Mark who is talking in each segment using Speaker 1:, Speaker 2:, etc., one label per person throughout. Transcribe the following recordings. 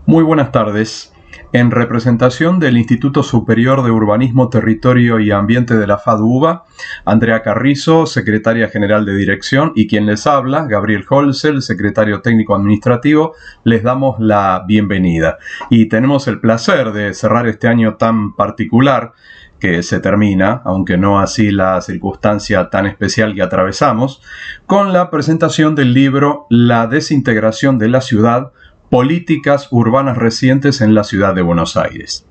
Speaker 1: Muy buenas tardes. En representación del Instituto Superior de Urbanismo, Territorio y Ambiente de la FADU-UBA, Andrea Carrizo, secretaria general de dirección, y quien les habla, Gabriel Holzel, secretario técnico administrativo, les damos la bienvenida. Y tenemos el placer de cerrar este año tan particular que se termina, aunque no así la circunstancia tan especial que atravesamos, con la presentación del libro La desintegración de la ciudad, políticas urbanas recientes en la ciudad de Buenos Aires.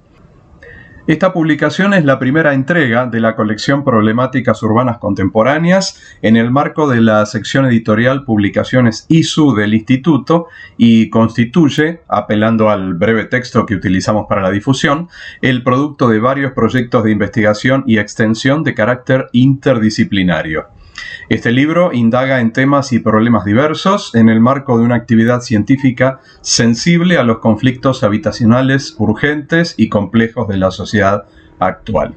Speaker 1: Esta publicación es la primera entrega de la colección Problemáticas Urbanas Contemporáneas en el marco de la sección editorial Publicaciones ISU del Instituto y constituye, apelando al breve texto que utilizamos para la difusión, el producto de varios proyectos de investigación y extensión de carácter interdisciplinario. Este libro indaga en temas y problemas diversos en el marco de una actividad científica sensible a los conflictos habitacionales urgentes y complejos de la sociedad actual.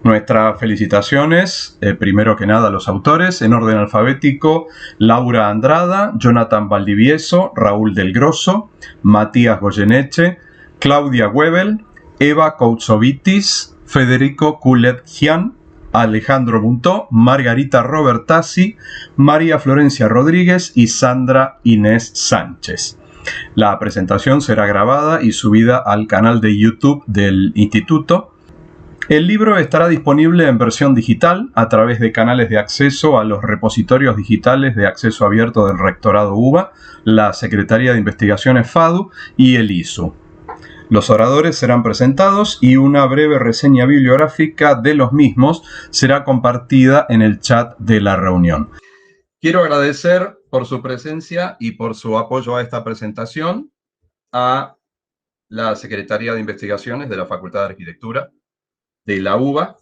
Speaker 1: Nuestras felicitaciones, primero que nada a los autores, en orden alfabético: Laura Andrada, Jonathan Valdivieso, Raúl Del Grosso, Matías Goyeneche, Claudia Webel, Eva Koutsovitis, Federico Kulet-Gian, Alejandro Muntó, Margarita Robertazzi, María Florencia Rodríguez y Sandra Inés Sánchez. La presentación será grabada y subida al canal de YouTube del Instituto. El libro estará disponible en versión digital a través de canales de acceso a los repositorios digitales de acceso abierto del Rectorado UBA, la Secretaría de Investigaciones FADU y el ISU. Los oradores serán presentados y una breve reseña bibliográfica de los mismos será compartida en el chat de la reunión. Quiero agradecer por su presencia y por su apoyo a esta presentación a la Secretaría de Investigaciones de la Facultad de Arquitectura de la UBA,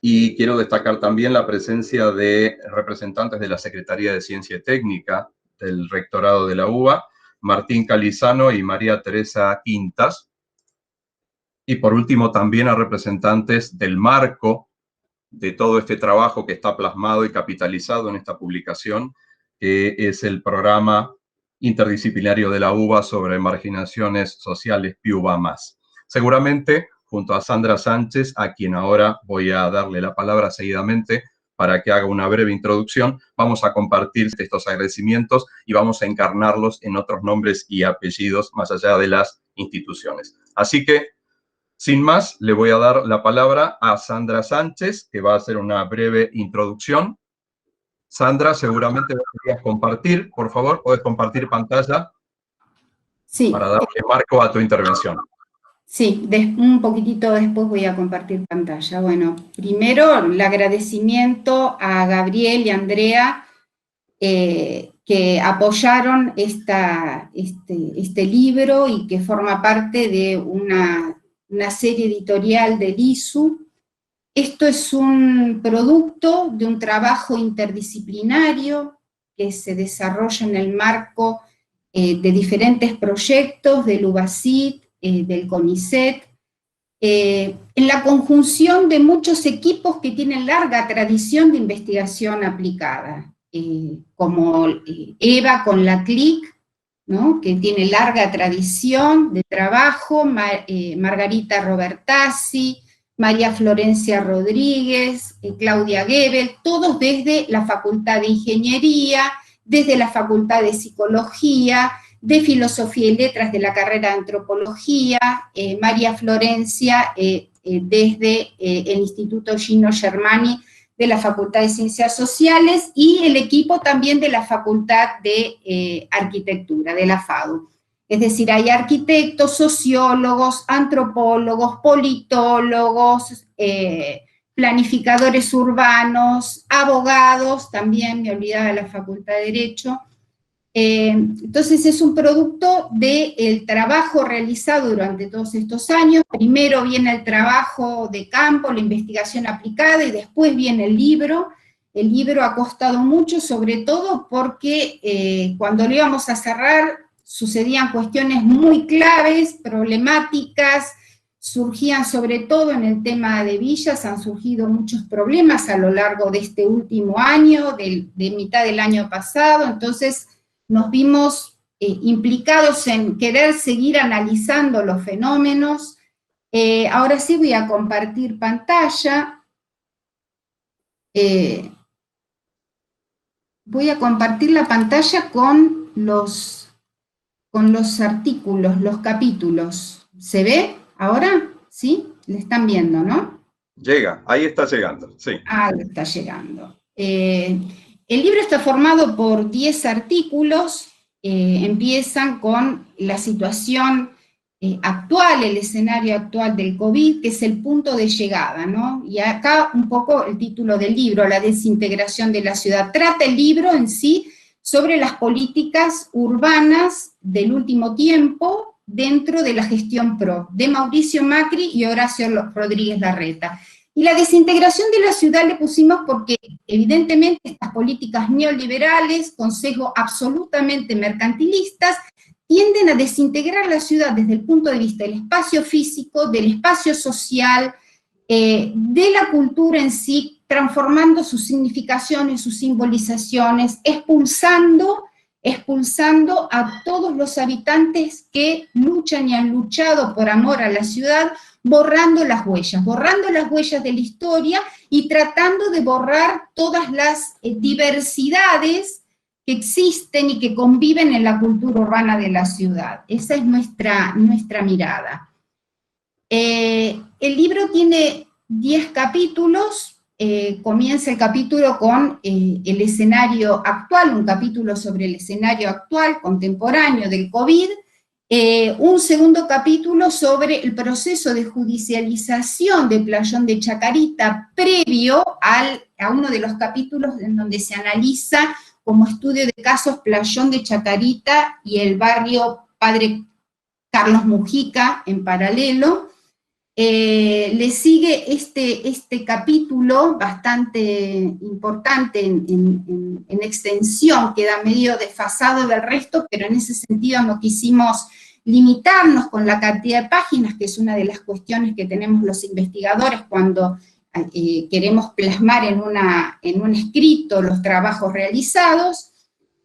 Speaker 1: y quiero destacar también la presencia de representantes de la Secretaría de Ciencia y Técnica del Rectorado de la UBA, Martín Calizano y María Teresa Quintas. Y por último, también a representantes del marco de todo este trabajo que está plasmado y capitalizado en esta publicación, que es el programa interdisciplinario de la UBA sobre marginaciones sociales PIUBA+. Seguramente, junto a Sandra Sánchez, a quien ahora voy a darle la palabra seguidamente para que haga una breve introducción, vamos a compartir estos agradecimientos y vamos a encarnarlos en otros nombres y apellidos más allá de las instituciones. Así que, sin más, le voy a dar la palabra a Sandra Sánchez, que va a hacer una breve introducción. Sandra, seguramente podrías compartir, por favor, puedes compartir pantalla
Speaker 2: Sí,
Speaker 1: para darle marco a tu intervención.
Speaker 2: Sí, un poquitito después voy a compartir pantalla. Bueno, primero el agradecimiento a Gabriel y Andrea que apoyaron este libro y que forma parte de una serie editorial del ISU. Esto es un producto de un trabajo interdisciplinario que se desarrolla en el marco de diferentes proyectos del UBACIT, del CONICET, en la conjunción de muchos equipos que tienen larga tradición de investigación aplicada, como EVA con la CLIC, ¿no?, que tiene larga tradición de trabajo, Margarita Robertazzi, María Florencia Rodríguez, Claudia Gebel, todos desde la Facultad de Ingeniería, desde la Facultad de Psicología, de Filosofía y Letras de la carrera de Antropología, María Florencia desde el Instituto Gino Germani de la Facultad de Ciencias Sociales, y el equipo también de la Facultad de Arquitectura, de la FADU. Es decir, hay arquitectos, sociólogos, antropólogos, politólogos, planificadores urbanos, abogados, también me olvidaba de la Facultad de Derecho. Entonces es un producto del trabajo realizado durante todos estos años. Primero viene el trabajo de campo, la investigación aplicada, y después viene el libro. El libro ha costado mucho, sobre todo porque cuando lo íbamos a cerrar sucedían cuestiones muy claves, problemáticas, surgían sobre todo en el tema de villas, han surgido muchos problemas a lo largo de este último año, de mitad del año pasado. Entonces nos vimos implicados en querer seguir analizando los fenómenos. Ahora sí voy a compartir pantalla. Voy a compartir la pantalla con los artículos, los capítulos. ¿Se ve ahora? ¿Sí? Le están viendo, ¿no?
Speaker 1: Llega, ahí está llegando, sí.
Speaker 2: Ah, está llegando. El libro está formado por 10 artículos, empiezan con la situación actual, el escenario actual del COVID, que es el punto de llegada, ¿no? Y acá un poco el título del libro, La desintegración de la ciudad. Trata el libro en sí sobre las políticas urbanas del último tiempo dentro de la gestión PRO, de Mauricio Macri y Horacio Rodríguez Larreta. Y la desintegración de la ciudad le pusimos porque evidentemente estas políticas neoliberales, con sesgo absolutamente mercantilistas, tienden a desintegrar la ciudad desde el punto de vista del espacio físico, del espacio social, de la cultura en sí, transformando sus significaciones, sus simbolizaciones, expulsando a todos los habitantes que luchan y han luchado por amor a la ciudad, borrando las huellas de la historia y tratando de borrar todas las diversidades que existen y que conviven en la cultura urbana de la ciudad. Esa es nuestra mirada. El libro tiene 10 capítulos, comienza el capítulo con el escenario actual, un capítulo sobre el escenario actual, contemporáneo del COVID, un segundo capítulo sobre el proceso de judicialización de Playón de Chacarita previo a uno de los capítulos en donde se analiza como estudio de casos Playón de Chacarita y el barrio Padre Carlos Mujica en paralelo. Le sigue este capítulo bastante importante en extensión, queda medio desfasado del resto, pero en ese sentido no quisimos limitarnos con la cantidad de páginas, que es una de las cuestiones que tenemos los investigadores cuando queremos plasmar en un escrito los trabajos realizados.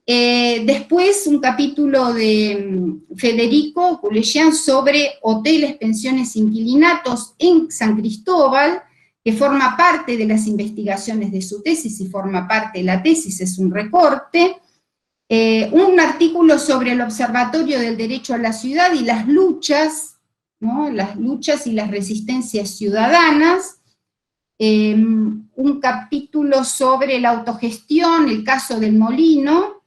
Speaker 2: Después un capítulo de Federico Culellán sobre hoteles, pensiones, inquilinatos en San Cristóbal, que forma parte de las investigaciones de su tesis y forma parte de la tesis, es un recorte. Un artículo sobre el Observatorio del Derecho a la Ciudad y las luchas, ¿no? Las luchas y las resistencias ciudadanas. Un capítulo sobre la autogestión, el caso del Molino,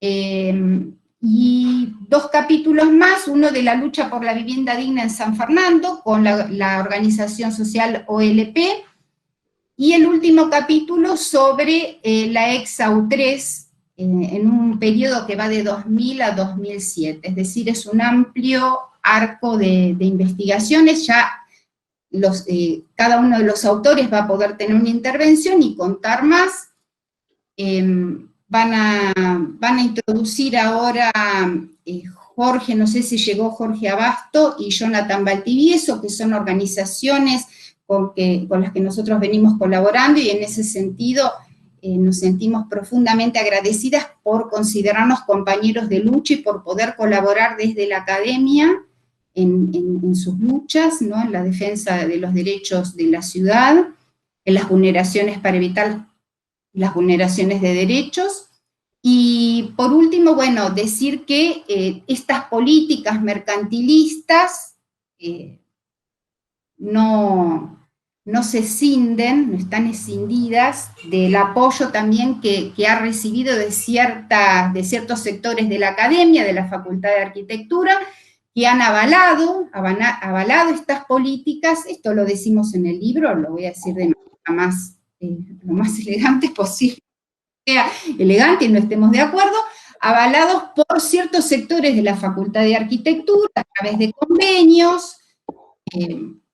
Speaker 2: y 2 capítulos más, uno de la lucha por la vivienda digna en San Fernando, con la organización social OLP, y el último capítulo sobre la EXAU 3, en un periodo que va de 2000 a 2007, es decir, es un amplio arco de investigaciones. Ya cada uno de los autores va a poder tener una intervención y contar más. Van a introducir ahora Jorge, no sé si llegó Jorge Abasto, y Jonathan Valtivieso, que son organizaciones con las que nosotros venimos colaborando, y en ese sentido nos sentimos profundamente agradecidas por considerarnos compañeros de lucha y por poder colaborar desde la academia en sus luchas, ¿no? En la defensa de los derechos de la ciudad, en las vulneraciones para evitar las vulneraciones de derechos. Y por último, bueno, decir que estas políticas mercantilistas no se escinden, no están escindidas del apoyo también que ha recibido de ciertos sectores de la academia, de la Facultad de Arquitectura, que han avalado estas políticas. Esto lo decimos en el libro, lo voy a decir de manera lo más elegante posible, sea elegante y no estemos de acuerdo, avalados por ciertos sectores de la Facultad de Arquitectura, a través de convenios,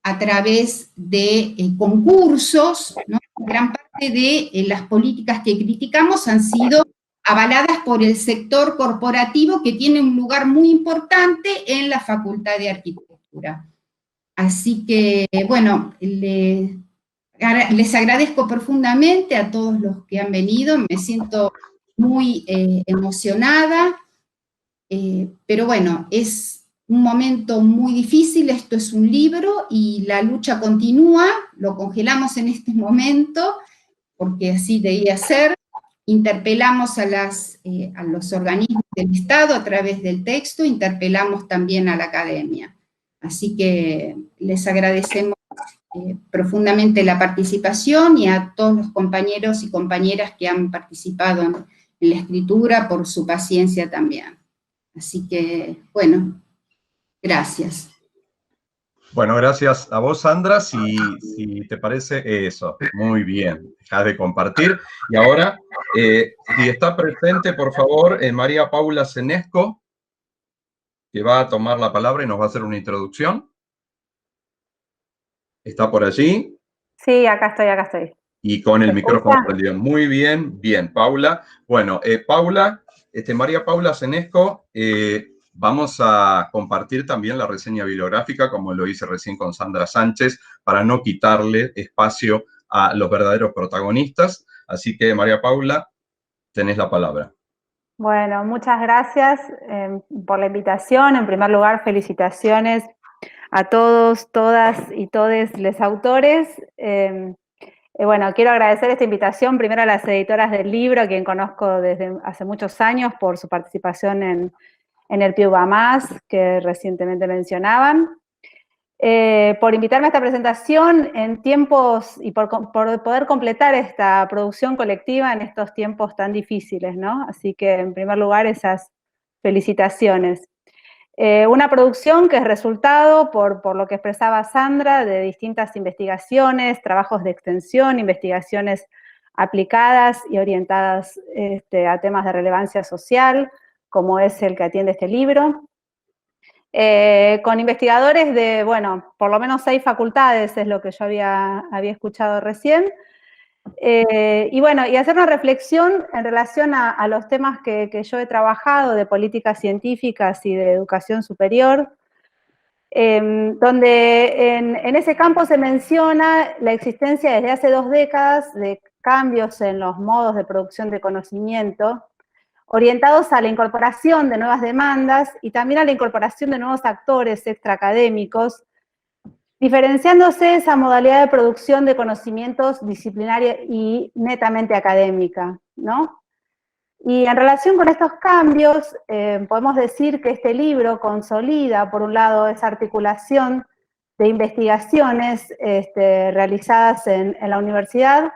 Speaker 2: a través de concursos, ¿no? Gran parte de las políticas que criticamos han sido avaladas por el sector corporativo, que tiene un lugar muy importante en la Facultad de Arquitectura. Así que, bueno, les agradezco profundamente a todos los que han venido, me siento muy emocionada, pero bueno, es un momento muy difícil, esto es un libro y la lucha continúa, lo congelamos en este momento, porque así debía ser. Interpelamos a los organismos del Estado a través del texto, interpelamos también a la academia. Así que les agradecemos profundamente la participación y a todos los compañeros y compañeras que han participado en la escritura por su paciencia también. Así que, bueno, gracias.
Speaker 1: Bueno, gracias a vos, Sandra. Si te parece eso, muy bien. Dejás de compartir. Y ahora, si está presente, por favor, María Paula Senesco, que va a tomar la palabra y nos va a hacer una introducción. ¿Está por allí?
Speaker 3: Sí, acá estoy, acá estoy.
Speaker 1: Y con el micrófono prendido. Muy bien, bien, Paula. Bueno, Paula, María Paula Senesco, vamos a compartir también la reseña bibliográfica, como lo hice recién con Sandra Sánchez, para no quitarle espacio a los verdaderos protagonistas. Así que, María Paula, tenés la palabra.
Speaker 3: Bueno, muchas gracias por la invitación. En primer lugar, felicitaciones a todos, todas y todes los autores. Bueno, quiero agradecer esta invitación primero a las editoras del libro, a quien conozco desde hace muchos años por su participación en el Piuba Más, que recientemente mencionaban. Por invitarme a esta presentación en tiempos y por poder completar esta producción colectiva en estos tiempos tan difíciles, ¿no? Así que, en primer lugar, esas felicitaciones. Una producción que es resultado, por lo que expresaba Sandra, de distintas investigaciones, trabajos de extensión, investigaciones aplicadas y orientadas a temas de relevancia social, como es el que atiende este libro. Con investigadores de, bueno, por lo menos 6 facultades, es lo que yo había escuchado recién. Y bueno, y hacer una reflexión en relación a los temas que yo he trabajado de políticas científicas y de educación superior, donde en ese campo se menciona la existencia desde hace 2 décadas de cambios en los modos de producción de conocimiento, orientados a la incorporación de nuevas demandas y también a la incorporación de nuevos actores extraacadémicos, diferenciándose esa modalidad de producción de conocimientos disciplinaria y netamente académica, ¿no? Y en relación con estos cambios, podemos decir que este libro consolida, por un lado, esa articulación de investigaciones realizadas en la universidad,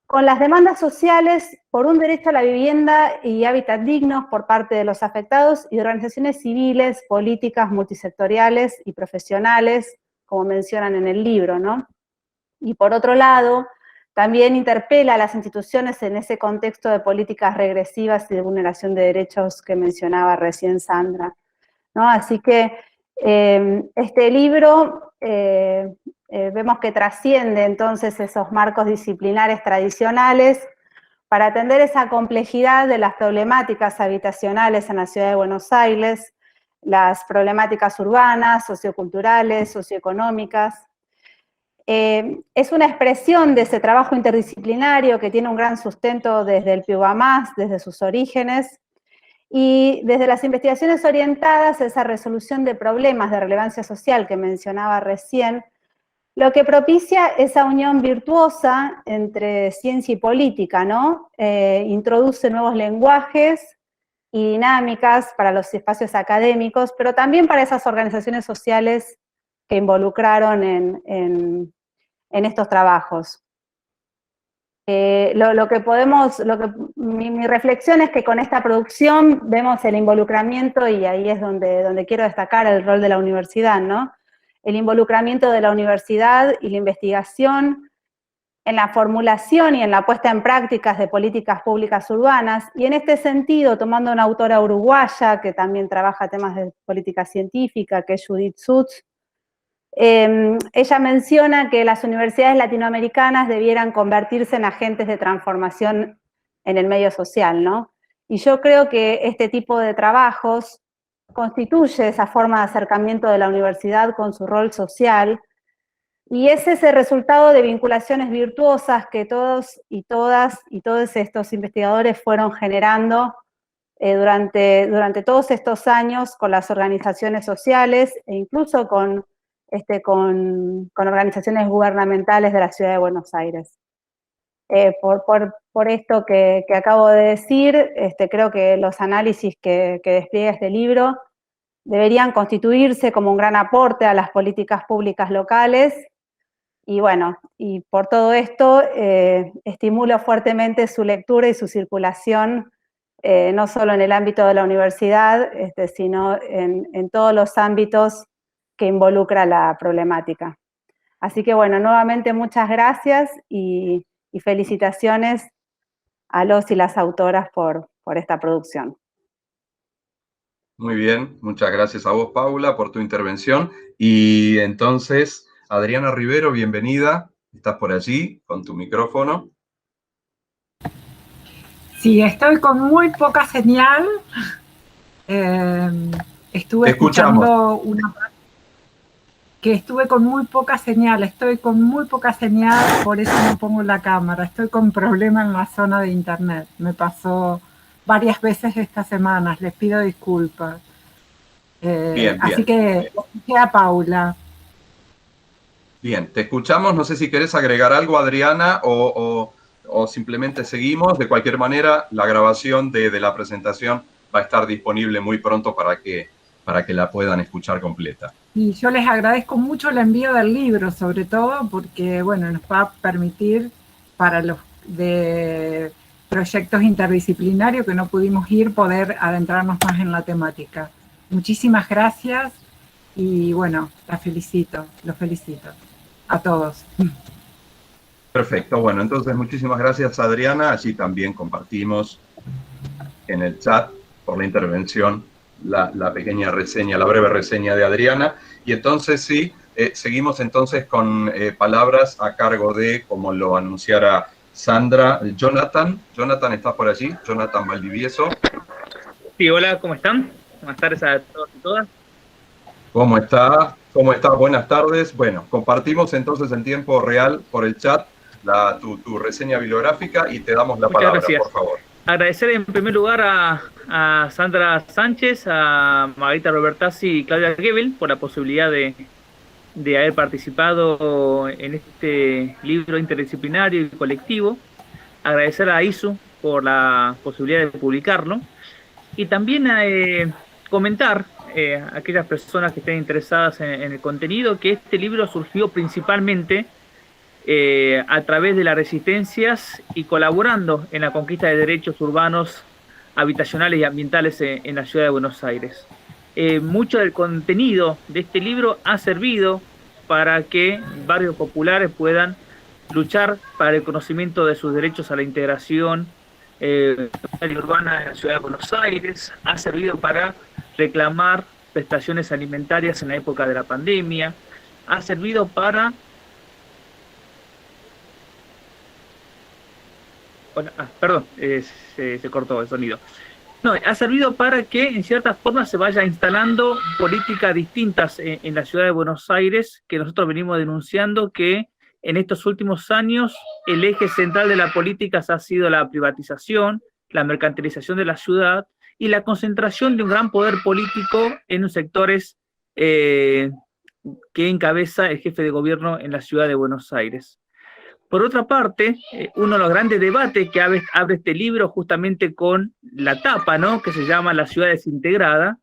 Speaker 3: con las demandas sociales por un derecho a la vivienda y hábitat dignos por parte de los afectados y de organizaciones civiles, políticas, multisectoriales y profesionales, como mencionan en el libro, ¿no? Y por otro lado, también interpela a las instituciones en ese contexto de políticas regresivas y de vulneración de derechos que mencionaba recién Sandra, ¿no? Así que este libro vemos que trasciende entonces esos marcos disciplinares tradicionales para atender esa complejidad de las problemáticas habitacionales en la ciudad de Buenos Aires, las problemáticas urbanas, socioculturales, socioeconómicas. Es una expresión de ese trabajo interdisciplinario que tiene un gran sustento desde el Piuba Más, desde sus orígenes, y desde las investigaciones orientadas a esa resolución de problemas de relevancia social que mencionaba recién, lo que propicia esa unión virtuosa entre ciencia y política, ¿no? Introduce nuevos lenguajes y dinámicas para los espacios académicos, pero también para esas organizaciones sociales que involucraron en estos trabajos. Mi reflexión es que con esta producción vemos el involucramiento, y ahí es donde quiero destacar el rol de la universidad, ¿no? El involucramiento de la universidad y la investigación en la formulación y en la puesta en prácticas de políticas públicas urbanas, y en este sentido, tomando una autora uruguaya que también trabaja temas de política científica, que es Judith Sutz, ella menciona que las universidades latinoamericanas debieran convertirse en agentes de transformación en el medio social, ¿no? Y yo creo que este tipo de trabajos constituye esa forma de acercamiento de la universidad con su rol social, y es ese resultado de vinculaciones virtuosas que todos y todas y todos estos investigadores fueron generando durante todos estos años con las organizaciones sociales e incluso con organizaciones gubernamentales de la Ciudad de Buenos Aires. Por esto que acabo de decir, creo que los análisis que despliega este libro deberían constituirse como un gran aporte a las políticas públicas locales. Y bueno, y por todo esto estimulo fuertemente su lectura y su circulación, no solo en el ámbito de la universidad, sino en todos los ámbitos que involucra la problemática. Así que bueno, nuevamente muchas gracias y felicitaciones a los y las autoras por esta producción.
Speaker 1: Muy bien, muchas gracias a vos, Paula, por tu intervención. Y entonces, Adriana Rivero, bienvenida. Estás por allí con tu micrófono.
Speaker 4: Sí, estoy con muy poca señal. Estuve escuchando una parte que estuve con muy poca señal. Estoy con muy poca señal, por eso no pongo la cámara. Estoy con problema en la zona de internet. Me pasó varias veces estas semanas. Les pido disculpas.
Speaker 1: Bien.
Speaker 4: Así que a Paula.
Speaker 1: Bien, te escuchamos. No sé si querés agregar algo, Adriana, o simplemente seguimos. De cualquier manera, la grabación de la presentación va a estar disponible muy pronto para que la puedan escuchar completa.
Speaker 4: Y yo les agradezco mucho el envío del libro, sobre todo porque, bueno, nos va a permitir para los de proyectos interdisciplinarios que no pudimos ir, poder adentrarnos más en la temática. Muchísimas gracias y, bueno, los felicito a todos.
Speaker 1: Perfecto, bueno, entonces muchísimas gracias, Adriana. Allí también compartimos en el chat por la intervención la pequeña reseña, la breve reseña de Adriana. Y entonces sí, seguimos entonces con palabras a cargo de, como lo anunciara Sandra, Jonathan. Jonathan, ¿estás por allí? Jonathan Valdivieso.
Speaker 5: Sí, hola, ¿cómo están? Buenas tardes a todos y todas.
Speaker 1: ¿Cómo está? ¿Cómo está? Buenas tardes. Bueno, compartimos entonces en tiempo real por el chat tu reseña bibliográfica y te damos la palabra, por favor.
Speaker 5: Agradecer en primer lugar a Sandra Sánchez, a Margarita Robertazzi y Claudia Gebel por la posibilidad de haber participado en este libro interdisciplinario y colectivo. Agradecer a ISU por la posibilidad de publicarlo. Y también comentar a aquellas personas que estén interesadas en el contenido que este libro surgió principalmente a través de las resistencias y colaborando en la conquista de derechos urbanos, habitacionales y ambientales en la ciudad de Buenos Aires. Mucho del contenido de este libro ha servido para que barrios populares puedan luchar para el conocimiento de sus derechos a la integración urbana en la ciudad de Buenos Aires, ha servido para reclamar prestaciones alimentarias en la época de la pandemia, ha servido para se cortó el sonido. No, ha servido para que en cierta forma se vaya instalando políticas distintas en la ciudad de Buenos Aires, que nosotros venimos denunciando que en estos últimos años el eje central de la política ha sido la privatización, la mercantilización de la ciudad y la concentración de un gran poder político en los sectores que encabeza el jefe de gobierno en la ciudad de Buenos Aires. Por otra parte, uno de los grandes debates que abre este libro justamente con la tapa, ¿no?, que se llama La ciudad desintegrada,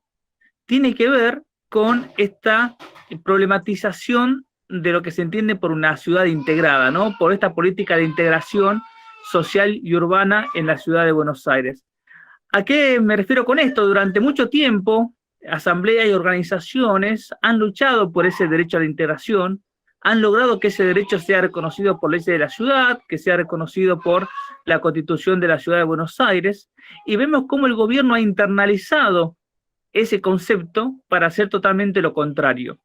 Speaker 5: tiene que ver con esta problematización de lo que se entiende por una ciudad integrada, ¿no?, por esta política de integración social y urbana en la ciudad de Buenos Aires. ¿A qué me refiero con esto? Durante mucho tiempo, asambleas y organizaciones han luchado por ese derecho a la integración, han logrado que ese derecho sea reconocido por leyes de la ciudad, que sea reconocido por la Constitución de la Ciudad de Buenos Aires, y vemos cómo el gobierno ha internalizado ese concepto para hacer totalmente lo contrario.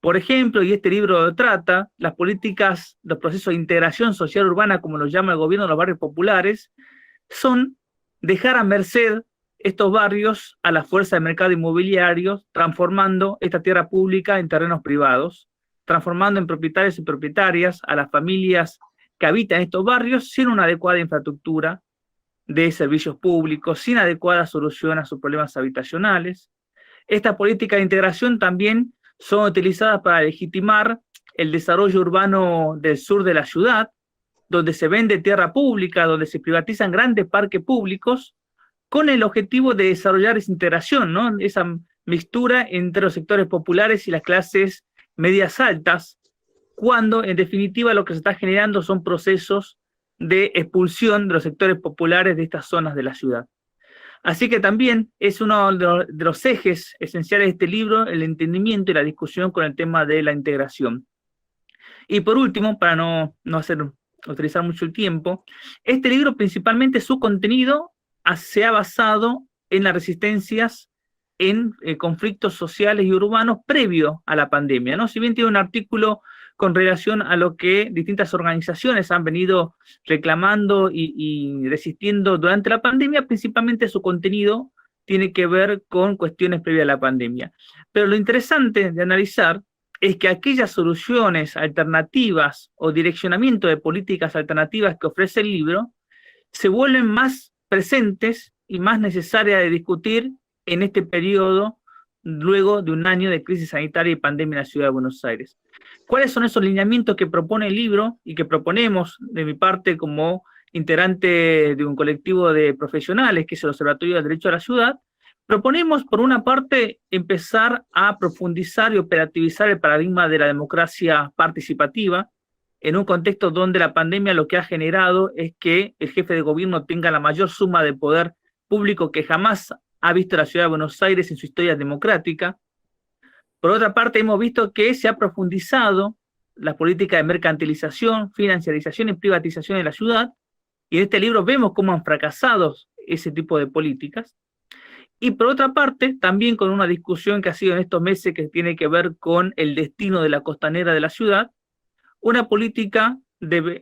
Speaker 5: Por ejemplo, y este libro lo trata, las políticas, los procesos de integración social urbana, como lo llama el gobierno de los barrios populares, son dejar a merced estos barrios a la fuerza del mercado inmobiliario, transformando esta tierra pública en terrenos privados, transformando en propietarios y propietarias a las familias que habitan estos barrios sin una adecuada infraestructura, de servicios públicos, sin adecuada solución a sus problemas habitacionales. Estas políticas de integración también son utilizadas para legitimar el desarrollo urbano del sur de la ciudad, donde se vende tierra pública, donde se privatizan grandes parques públicos, con el objetivo de desarrollar esa integración, ¿no? Esa mixtura entre los sectores populares y las clases medias altas, cuando en definitiva lo que se está generando son procesos de expulsión de los sectores populares de estas zonas de la ciudad. Así que también es uno de los ejes esenciales de este libro, el entendimiento y la discusión con el tema de la integración. Y por último, para no utilizar mucho el tiempo, este libro principalmente su contenido se ha basado en las resistencias en conflictos sociales y urbanos previo a la pandemia, ¿no? Si bien tiene un artículo con relación a lo que distintas organizaciones han venido reclamando y resistiendo durante la pandemia, principalmente su contenido tiene que ver con cuestiones previas a la pandemia. Pero lo interesante de analizar es que aquellas soluciones alternativas o direccionamiento de políticas alternativas que ofrece el libro se vuelven más presentes y más necesarias de discutir en este periodo luego de un año de crisis sanitaria y pandemia en la ciudad de Buenos Aires. ¿Cuáles son esos lineamientos que propone el libro y que proponemos de mi parte como integrante de un colectivo de profesionales que es el Observatorio del Derecho a la Ciudad? Proponemos, por una parte, empezar a profundizar y operativizar el paradigma de la democracia participativa en un contexto donde la pandemia lo que ha generado es que el jefe de gobierno tenga la mayor suma de poder público que jamás ha visto la ciudad de Buenos Aires en su historia democrática. Por otra parte, hemos visto que se ha profundizado la política de mercantilización, financiarización y privatización de la ciudad, y en este libro vemos cómo han fracasado ese tipo de políticas. Y por otra parte, también con una discusión que ha sido en estos meses que tiene que ver con el destino de la costanera de la ciudad, una política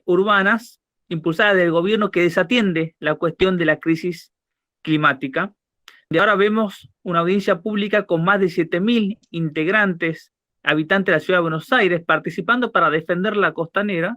Speaker 5: urbanas impulsada del gobierno que desatiende la cuestión de la crisis climática. Y ahora vemos una audiencia pública con más de 7.000 integrantes, habitantes de la ciudad de Buenos Aires, participando para defender la costanera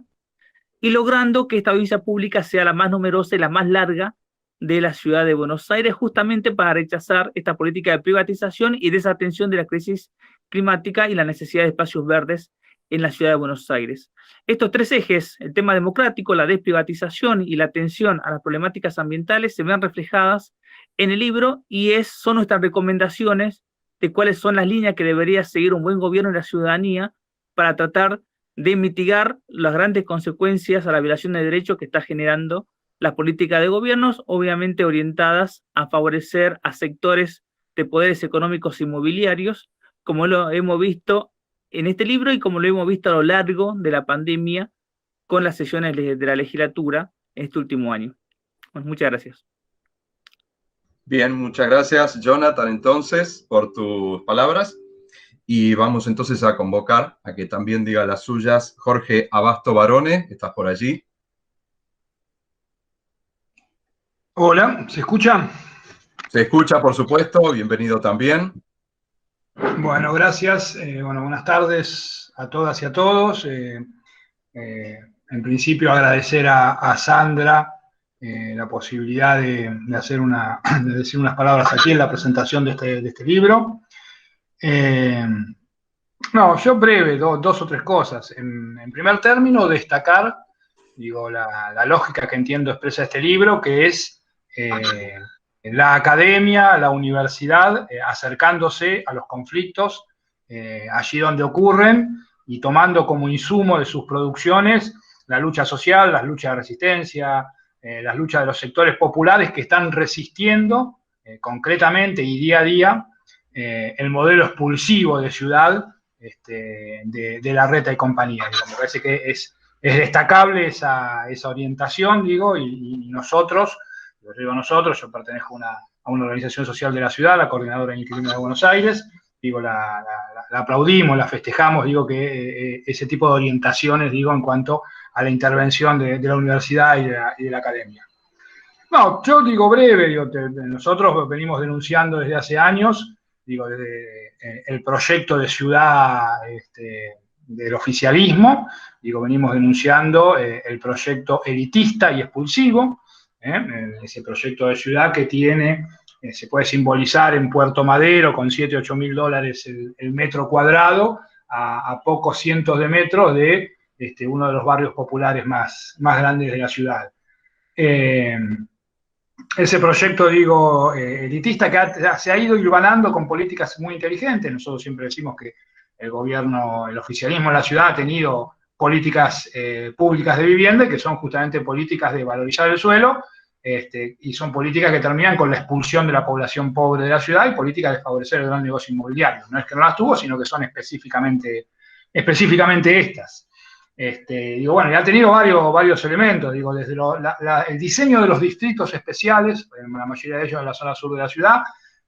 Speaker 5: y logrando que esta audiencia pública sea la más numerosa y la más larga de la ciudad de Buenos Aires, justamente para rechazar esta política de privatización y desatención de la crisis climática y la necesidad de espacios verdes en la ciudad de Buenos Aires. Estos tres ejes, el tema democrático, la desprivatización y la atención a las problemáticas ambientales, se ven reflejadas en el libro y son nuestras recomendaciones de cuáles son las líneas que debería seguir un buen gobierno y la ciudadanía para tratar de mitigar las grandes consecuencias a la violación de derechos que está generando la política de gobiernos, obviamente orientadas a favorecer a sectores de poderes económicos inmobiliarios, como lo hemos visto en este libro y como lo hemos visto a lo largo de la pandemia con las sesiones de la legislatura en este último año. Bueno, muchas gracias.
Speaker 1: Bien, muchas gracias, Jonathan, entonces, por tus palabras. Y vamos entonces a convocar a que también diga las suyas Jorge Abasto Barone. ¿Estás por allí?
Speaker 6: Hola, ¿se escucha?
Speaker 1: Se escucha, por supuesto. Bienvenido también.
Speaker 6: Bueno, gracias. Buenas tardes a todas y a todos. En principio, agradecer a Sandra la posibilidad de decir unas palabras aquí en la presentación de este libro. Yo breve, dos o tres cosas. En primer término, destacar, la lógica que entiendo expresa este libro, que es la academia, la universidad, acercándose a los conflictos allí donde ocurren y tomando como insumo de sus producciones la lucha social, las luchas de resistencia, las luchas de los sectores populares que están resistiendo concretamente y día a día el modelo expulsivo de ciudad de Larreta y compañía. Me parece que es destacable esa orientación, y nosotros, yo pertenezco a una organización social de la ciudad, la Coordinadora de Inquilinos de Buenos Aires, la aplaudimos, la festejamos, que ese tipo de orientaciones, en cuanto a la intervención de la universidad y de la academia. No, yo breve, nosotros venimos denunciando desde hace años, desde el proyecto de ciudad del oficialismo, venimos denunciando el proyecto elitista y expulsivo, ese proyecto de ciudad que tiene, se puede simbolizar en Puerto Madero con 7-8 mil dólares el metro cuadrado, a pocos cientos de metros de uno de los barrios populares más grandes de la ciudad. Ese proyecto, digo, elitista que se ha ido urbanando con políticas muy inteligentes. Nosotros siempre decimos que el gobierno, el oficialismo en la ciudad ha tenido políticas públicas de vivienda que son justamente políticas de valorizar el suelo, y son políticas que terminan con la expulsión de la población pobre de la ciudad y políticas de favorecer el gran negocio inmobiliario. No es que no las tuvo, sino que son específicamente estas. Digo, bueno, y ha tenido varios elementos, digo, desde el diseño de los distritos especiales, la mayoría de ellos en la zona sur de la ciudad,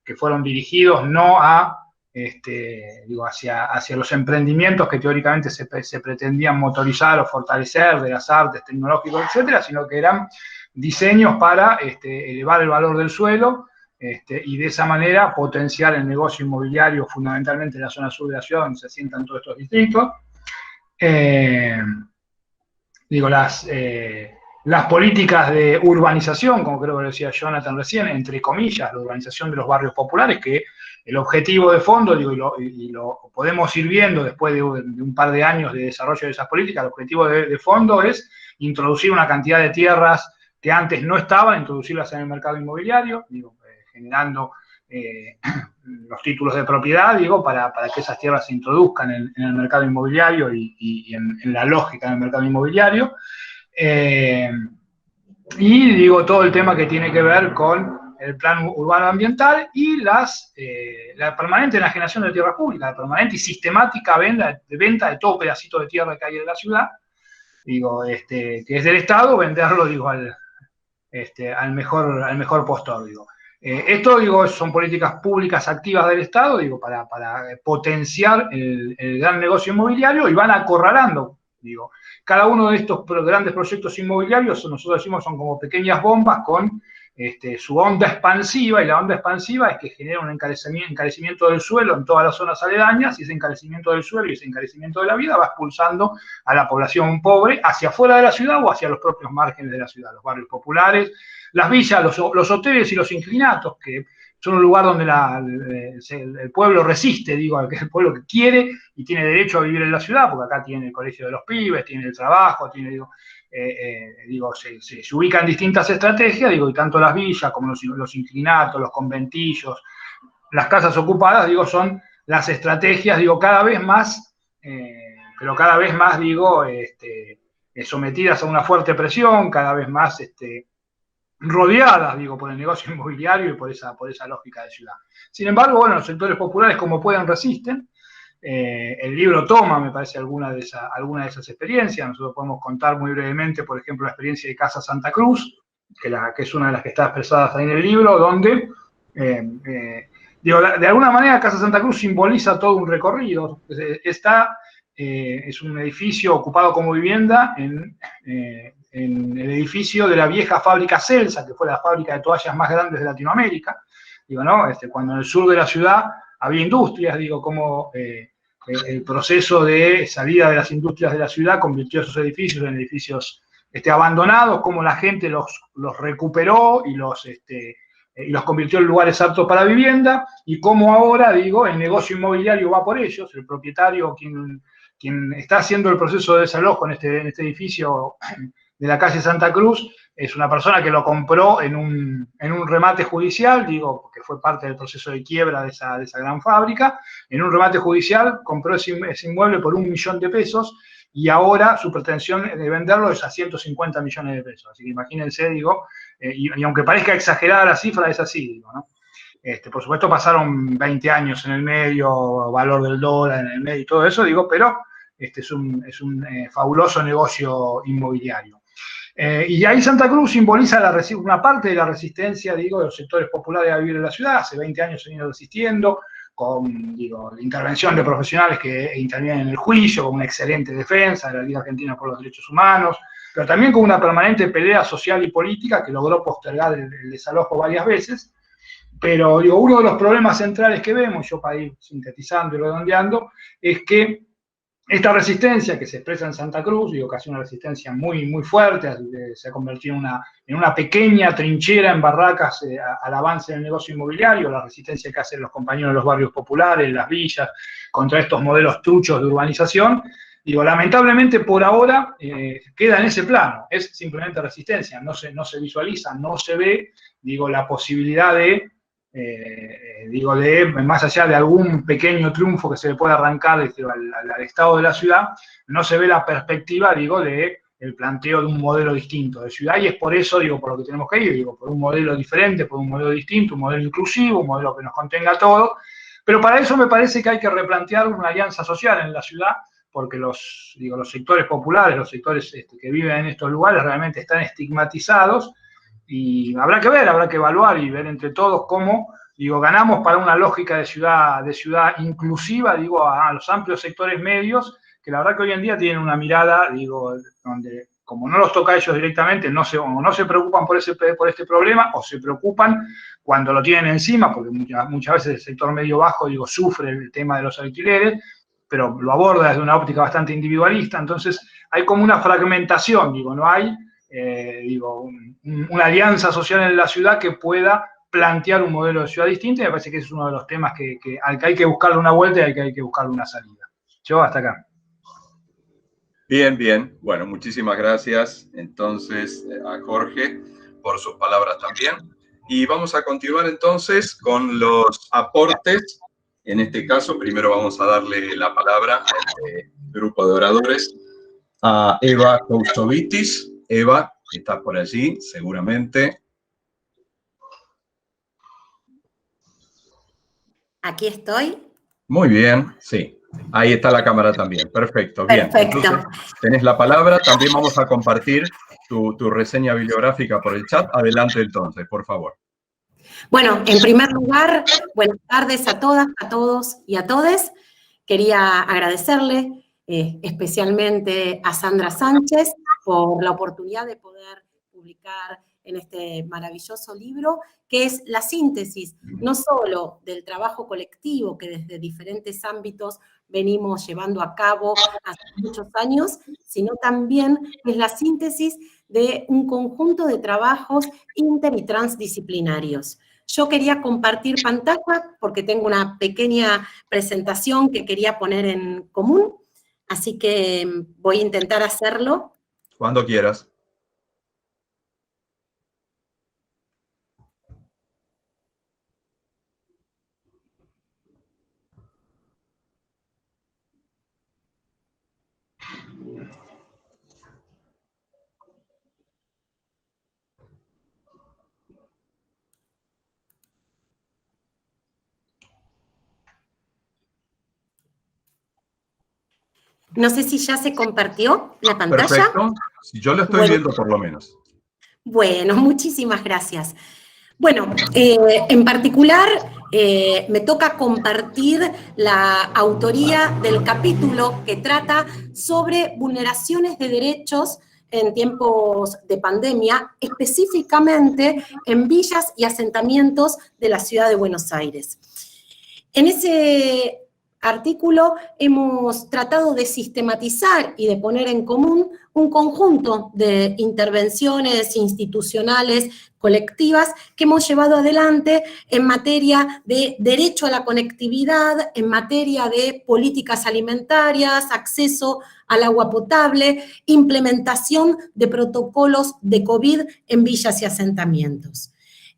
Speaker 6: que fueron dirigidos no a, digo, hacia los emprendimientos que teóricamente se pretendían motorizar o fortalecer de las artes, tecnológicos, etcétera, sino que eran diseños para elevar el valor del suelo, y de esa manera potenciar el negocio inmobiliario, fundamentalmente en la zona sur de la ciudad, donde se asientan todos estos distritos. Digo, las políticas de urbanización, como creo que lo decía Jonathan recién, entre comillas, la urbanización de los barrios populares, que el objetivo de fondo, digo, y lo podemos ir viendo después de un par de años de desarrollo de esas políticas, el objetivo de fondo es introducir una cantidad de tierras que antes no estaban, introducirlas en el mercado inmobiliario, digo, generando los títulos de propiedad, digo, para que esas tierras se introduzcan en el mercado inmobiliario y en la lógica del mercado inmobiliario. Y digo, todo el tema que tiene que ver con el plan urbano ambiental y la permanente enajenación de tierras públicas, la permanente y sistemática venta de todo pedacito de tierra que hay en la ciudad, digo, que es del Estado, venderlo, digo, al mejor postor, digo. Esto, digo, son políticas públicas activas del Estado, digo, para potenciar el gran negocio inmobiliario, y van acorralando, digo. Cada uno de estos grandes proyectos inmobiliarios, nosotros decimos, son como pequeñas bombas con su onda expansiva, y la onda expansiva es que genera un encarecimiento del suelo en todas las zonas aledañas, y ese encarecimiento del suelo y ese encarecimiento de la vida va expulsando a la población pobre hacia afuera de la ciudad o hacia los propios márgenes de la ciudad, los barrios populares, las villas, los hoteles y los inclinatos, que son un lugar donde el pueblo resiste, digo, que es el pueblo que quiere y tiene derecho a vivir en la ciudad, porque acá tiene el colegio de los pibes, tiene el trabajo, tiene, digo, se ubican distintas estrategias, digo, y tanto las villas como los inclinatos, los conventillos, las casas ocupadas, digo, son las estrategias, digo, cada vez más, pero cada vez más, digo, sometidas a una fuerte presión, cada vez más, rodeadas, digo, por el negocio inmobiliario y por esa lógica de ciudad. Sin embargo, bueno, los sectores populares, como pueden, resisten. El libro toma, me parece, alguna de esas experiencias. Nosotros podemos contar muy brevemente, por ejemplo, la experiencia de Casa Santa Cruz, que es una de las que está expresada ahí en el libro, donde, digo, de alguna manera Casa Santa Cruz simboliza todo un recorrido. Es un edificio ocupado como vivienda en el edificio de la vieja fábrica Celsa, que fue la fábrica de toallas más grandes de Latinoamérica. Digo, ¿no? Cuando en el sur de la ciudad había industrias, digo, como el proceso de salida de las industrias de la ciudad convirtió esos edificios en edificios abandonados, como la gente los recuperó y los convirtió en lugares aptos para vivienda, y cómo ahora, digo, el negocio inmobiliario va por ellos. El propietario, quien está haciendo el proceso de desalojo en este edificio de la calle Santa Cruz, es una persona que lo compró en un remate judicial, digo, porque fue parte del proceso de quiebra de esa gran fábrica. En un remate judicial compró ese inmueble por $1 millón, y ahora su pretensión de venderlo es a 150 millones de pesos. Así que imagínense, digo, y aunque parezca exagerada la cifra, es así, digo, ¿no? Por supuesto pasaron 20 años en el medio, valor del dólar en el medio y todo eso, digo, pero es un fabuloso negocio inmobiliario. Y ahí Santa Cruz simboliza una parte de la resistencia, digo, de los sectores populares a vivir en la ciudad. Hace 20 años se han ido resistiendo, con, digo, la intervención de profesionales que intervienen en el juicio, con una excelente defensa de la Liga Argentina por los Derechos Humanos, pero también con una permanente pelea social y política que logró postergar el desalojo varias veces. Pero, digo, uno de los problemas centrales que vemos, yo para ir sintetizando y redondeando, es que esta resistencia que se expresa en Santa Cruz, digo, que hace una resistencia muy, muy fuerte, se ha convertido en una pequeña trinchera en Barracas al avance del negocio inmobiliario, la resistencia que hacen los compañeros de los barrios populares, las villas, contra estos modelos truchos de urbanización. Digo, lamentablemente por ahora queda en ese plano, es simplemente resistencia, no se visualiza, no se ve, digo, la posibilidad de, más allá de algún pequeño triunfo que se le pueda arrancar al estado de la ciudad, no se ve la perspectiva, digo, de el planteo de un modelo distinto de ciudad, y es por eso, digo, por lo que tenemos que ir, digo, por un modelo diferente, por un modelo distinto, un modelo inclusivo, un modelo que nos contenga todo, pero para eso me parece que hay que replantear una alianza social en la ciudad, porque los sectores populares, los sectores que viven en estos lugares realmente están estigmatizados, y habrá que ver, habrá que evaluar y ver entre todos cómo, digo, ganamos para una lógica de ciudad inclusiva, digo, a los amplios sectores medios, que la verdad que hoy en día tienen una mirada, digo, donde como no los toca a ellos directamente, no se preocupan por este problema, o se preocupan cuando lo tienen encima, porque muchas veces el sector medio bajo, digo, sufre el tema de los alquileres, pero lo aborda desde una óptica bastante individualista. Entonces hay como una fragmentación, digo, no hay una alianza social en la ciudad que pueda plantear un modelo de ciudad distinto, y me parece que ese es uno de los temas al que hay que buscarle una vuelta y al que hay que buscarle una salida. Yo hasta acá.
Speaker 1: Bien, bien. Bueno, muchísimas gracias entonces a Jorge por sus palabras también. Y vamos a continuar entonces con los aportes. En este caso, primero vamos a darle la palabra a este grupo de oradores, a Eva Cousovitis. Eva, estás por allí, seguramente.
Speaker 7: Aquí estoy.
Speaker 1: Muy bien, sí. Ahí está la cámara también. Perfecto, bien.
Speaker 7: Perfecto.
Speaker 1: Entonces, tenés la palabra. También vamos a compartir tu reseña bibliográfica por el chat. Adelante entonces, por favor.
Speaker 7: Bueno, en primer lugar, buenas tardes a todas, a todos y a todes. Quería agradecerle especialmente a Sandra Sánchez por la oportunidad de poder publicar en este maravilloso libro, que es la síntesis no solo del trabajo colectivo que desde diferentes ámbitos venimos llevando a cabo hace muchos años, sino también es la síntesis de un conjunto de trabajos inter- y transdisciplinarios. Yo quería compartir pantalla porque tengo una pequeña presentación que quería poner en común, así que voy a intentar hacerlo.
Speaker 1: Cuando quieras.
Speaker 7: No sé si ya se compartió la pantalla.
Speaker 1: Perfecto. Si yo lo estoy viendo por lo menos.
Speaker 7: Bueno, muchísimas gracias. Bueno, en particular me toca compartir la autoría del capítulo que trata sobre vulneraciones de derechos en tiempos de pandemia, específicamente en villas y asentamientos de la ciudad de Buenos Aires. En ese artículo hemos tratado de sistematizar y de poner en común un conjunto de intervenciones institucionales colectivas que hemos llevado adelante en materia de derecho a la conectividad, en materia de políticas alimentarias, acceso al agua potable, implementación de protocolos de COVID en villas y asentamientos.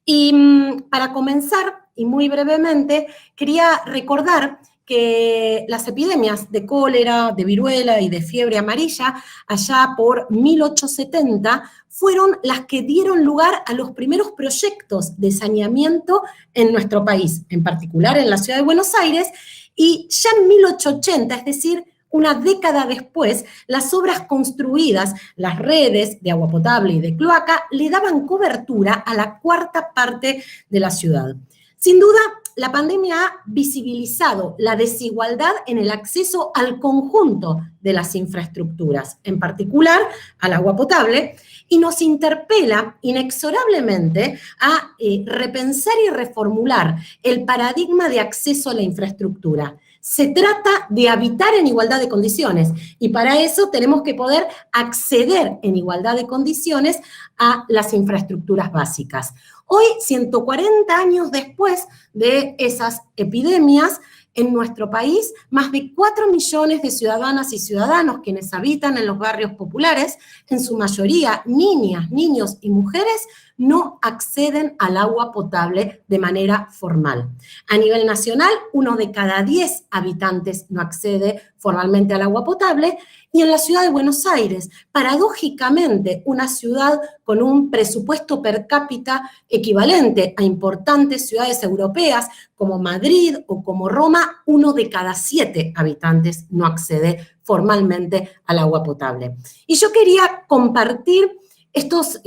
Speaker 7: Y para comenzar, y muy brevemente, quería recordar que las epidemias de cólera, de viruela y de fiebre amarilla, allá por 1870, fueron las que dieron lugar a los primeros proyectos de saneamiento en nuestro país, en particular en la ciudad de Buenos Aires, y ya en 1880, es decir, una década después, las obras construidas, las redes de agua potable y de cloaca, le daban cobertura a la cuarta parte de la ciudad. Sin duda, la pandemia ha visibilizado la desigualdad en el acceso al conjunto de las infraestructuras, en particular al agua potable, y nos interpela inexorablemente a repensar y reformular el paradigma de acceso a la infraestructura, Se trata de habitar en igualdad de condiciones y para eso tenemos que poder acceder en igualdad de condiciones a las infraestructuras básicas. Hoy, 140 años después de esas epidemias, en nuestro país, más de 4 millones de ciudadanas y ciudadanos quienes habitan en los barrios populares, en su mayoría niñas, niños y mujeres, no acceden al agua potable de manera formal. A nivel nacional, 1 de cada 10 habitantes no accede formalmente al agua potable, y en la ciudad de Buenos Aires, paradójicamente, una ciudad con un presupuesto per cápita equivalente a importantes ciudades europeas como Madrid o como Roma, 1 de cada 7 habitantes no accede formalmente al agua potable. Y yo quería compartir estos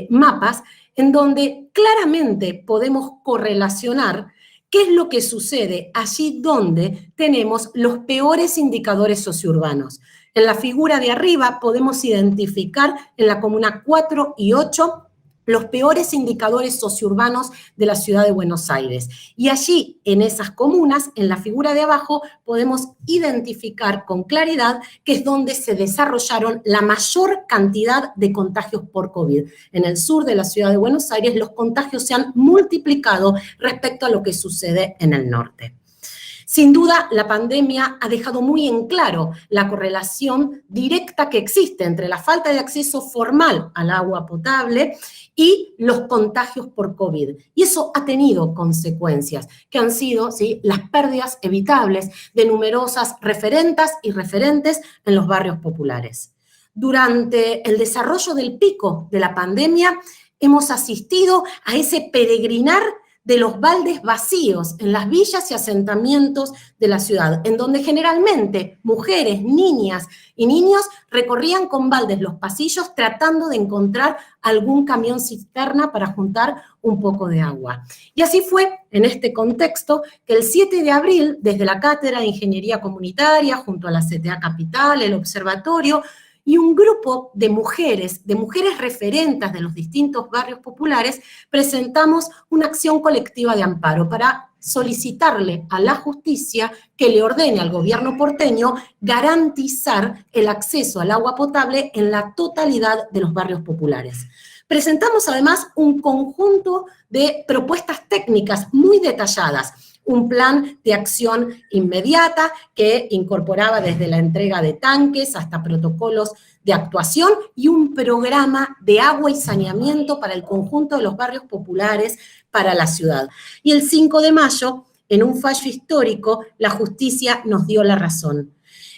Speaker 7: mapas en donde claramente podemos correlacionar qué es lo que sucede allí donde tenemos los peores indicadores sociourbanos. En la figura de arriba podemos identificar en la comuna 4 y 8 los peores indicadores sociourbanos de la ciudad de Buenos Aires. Y allí, en esas comunas, en la figura de abajo, podemos identificar con claridad que es donde se desarrollaron la mayor cantidad de contagios por COVID. En el sur de la ciudad de Buenos Aires, los contagios se han multiplicado respecto a lo que sucede en el norte. Sin duda, la pandemia ha dejado muy en claro la correlación directa que existe entre la falta de acceso formal al agua potable y los contagios por COVID. Y eso ha tenido consecuencias, que han sido las pérdidas evitables de numerosas referentas y referentes en los barrios populares. Durante el desarrollo del pico de la pandemia, hemos asistido a ese peregrinar de los baldes vacíos en las villas y asentamientos de la ciudad, en donde generalmente mujeres, niñas y niños recorrían con baldes los pasillos tratando de encontrar algún camión cisterna para juntar un poco de agua. Y así fue en este contexto que el 7 de abril, desde la Cátedra de Ingeniería Comunitaria, junto a la CTA Capital, el Observatorio, y un grupo de mujeres referentes de los distintos barrios populares, presentamos una acción colectiva de amparo para solicitarle a la justicia que le ordene al gobierno porteño garantizar el acceso al agua potable en la totalidad de los barrios populares. Presentamos además un conjunto de propuestas técnicas muy detalladas, un plan de acción inmediata que incorporaba desde la entrega de tanques hasta protocolos de actuación y un programa de agua y saneamiento para el conjunto de los barrios populares para la ciudad. Y el 5 de mayo, en un fallo histórico, la justicia nos dio la razón.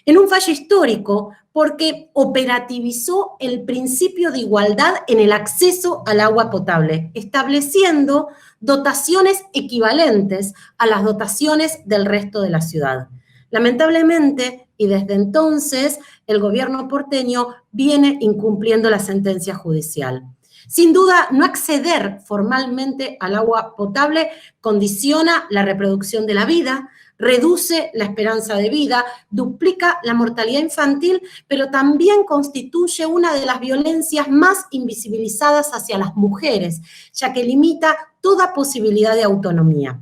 Speaker 7: En un fallo histórico porque operativizó el principio de igualdad en el acceso al agua potable, estableciendo dotaciones equivalentes a las dotaciones del resto de la ciudad. Lamentablemente, y desde entonces, el gobierno porteño viene incumpliendo la sentencia judicial. Sin duda, no acceder formalmente al agua potable condiciona la reproducción de la vida, reduce la esperanza de vida, duplica la mortalidad infantil, pero también constituye una de las violencias más invisibilizadas hacia las mujeres, ya que limita toda posibilidad de autonomía.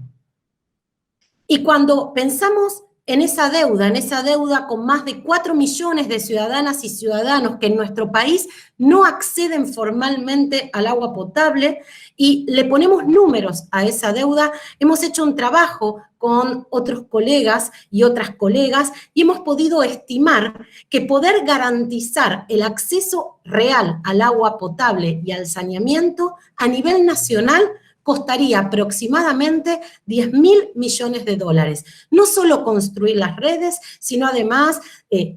Speaker 7: Y cuando pensamos en esa deuda con más de 4 millones de ciudadanas y ciudadanos que en nuestro país no acceden formalmente al agua potable y le ponemos números a esa deuda, hemos hecho un trabajo con otros colegas y otras colegas y hemos podido estimar que poder garantizar el acceso real al agua potable y al saneamiento a nivel nacional costaría aproximadamente 10.000 millones de dólares. No solo construir las redes, sino además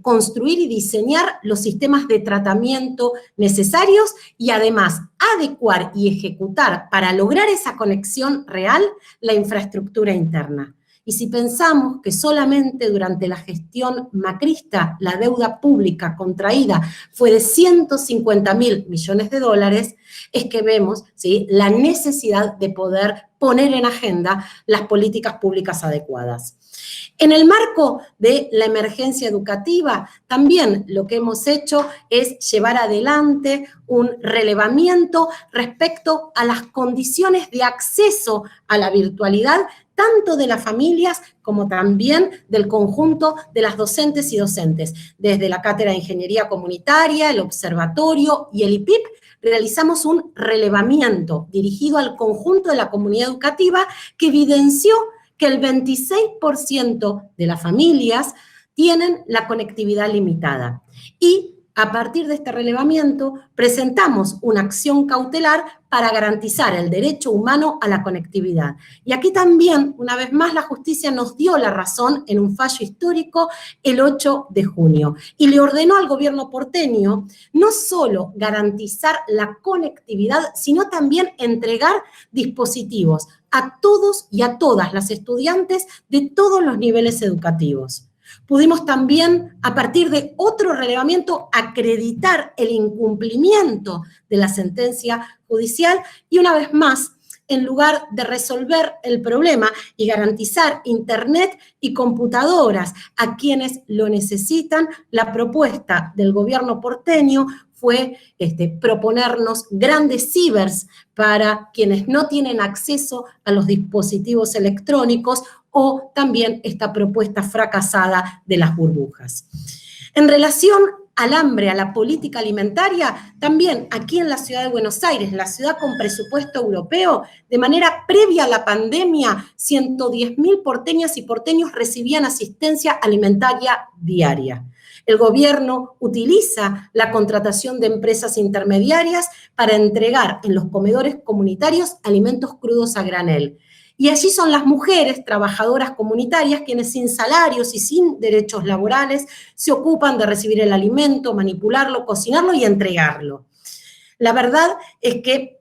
Speaker 7: construir y diseñar los sistemas de tratamiento necesarios y además adecuar y ejecutar para lograr esa conexión real la infraestructura interna. Y si pensamos que solamente durante la gestión macrista la deuda pública contraída fue de 150.000 millones de dólares, es que vemos la necesidad de poder poner en agenda las políticas públicas adecuadas. En el marco de la emergencia educativa, también lo que hemos hecho es llevar adelante un relevamiento respecto a las condiciones de acceso a la virtualidad tanto de las familias como también del conjunto de las docentes y docentes. Desde la Cátedra de Ingeniería Comunitaria, el Observatorio y el IPIP, realizamos un relevamiento dirigido al conjunto de la comunidad educativa que evidenció que el 26% de las familias tienen la conectividad limitada. Y a partir de este relevamiento, presentamos una acción cautelar para garantizar el derecho humano a la conectividad. Y aquí también, una vez más, la justicia nos dio la razón en un fallo histórico el 8 de junio y le ordenó al gobierno porteño no solo garantizar la conectividad, sino también entregar dispositivos a todos y a todas las estudiantes de todos los niveles educativos. Pudimos también, a partir de otro relevamiento, acreditar el incumplimiento de la sentencia judicial y una vez más, en lugar de resolver el problema y garantizar internet y computadoras a quienes lo necesitan, la propuesta del gobierno porteño fue proponernos grandes cibers para quienes no tienen acceso a los dispositivos electrónicos o también esta propuesta fracasada de las burbujas. En relación al hambre, a la política alimentaria, también aquí en la ciudad de Buenos Aires, la ciudad con presupuesto europeo, de manera previa a la pandemia, 110.000 porteñas y porteños recibían asistencia alimentaria diaria. El gobierno utiliza la contratación de empresas intermediarias para entregar en los comedores comunitarios alimentos crudos a granel. Y allí son las mujeres trabajadoras comunitarias quienes sin salarios y sin derechos laborales se ocupan de recibir el alimento, manipularlo, cocinarlo y entregarlo. La verdad es que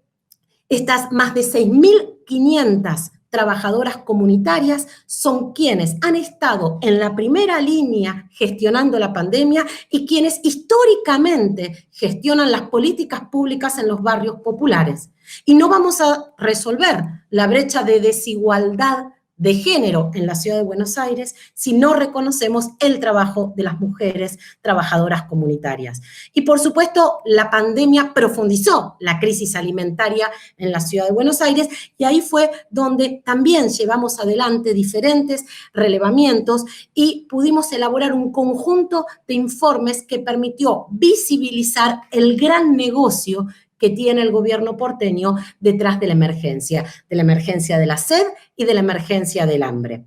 Speaker 7: estas más de 6.500 trabajadoras comunitarias son quienes han estado en la primera línea gestionando la pandemia y quienes históricamente gestionan las políticas públicas en los barrios populares. Y no vamos a resolver la brecha de desigualdad de género en la ciudad de Buenos Aires si no reconocemos el trabajo de las mujeres trabajadoras comunitarias. Y por supuesto, la pandemia profundizó la crisis alimentaria en la ciudad de Buenos Aires y ahí fue donde también llevamos adelante diferentes relevamientos y pudimos elaborar un conjunto de informes que permitió visibilizar el gran negocio que tiene el gobierno porteño detrás de la emergencia de la sed y de la emergencia del hambre.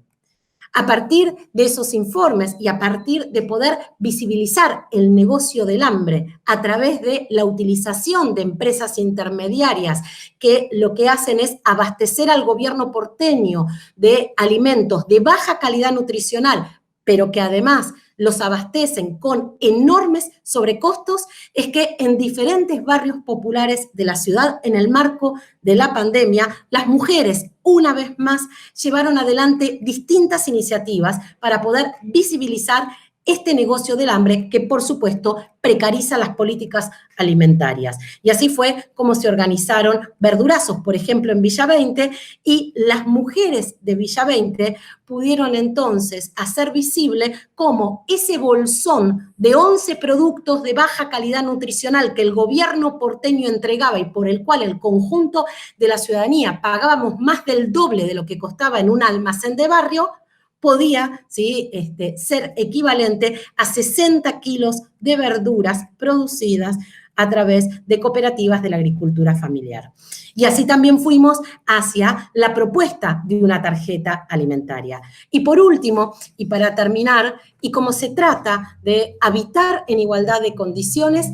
Speaker 7: A partir de esos informes y a partir de poder visibilizar el negocio del hambre a través de la utilización de empresas intermediarias que lo que hacen es abastecer al gobierno porteño de alimentos de baja calidad nutricional, pero que además los abastecen con enormes sobrecostos, es que en diferentes barrios populares de la ciudad, en el marco de la pandemia, las mujeres, una vez más, llevaron adelante distintas iniciativas para poder visibilizar este negocio del hambre que, por supuesto, precariza las políticas alimentarias. Y así fue como se organizaron verdurazos, por ejemplo, en Villa 20, y las mujeres de Villa 20 pudieron entonces hacer visible cómo ese bolsón de 11 productos de baja calidad nutricional que el gobierno porteño entregaba y por el cual el conjunto de la ciudadanía pagábamos más del doble de lo que costaba en un almacén de barrio, podía ser equivalente a 60 kilos de verduras producidas a través de cooperativas de la agricultura familiar. Y así también fuimos hacia la propuesta de una tarjeta alimentaria. Y por último, y para terminar, y como se trata de habitar en igualdad de condiciones,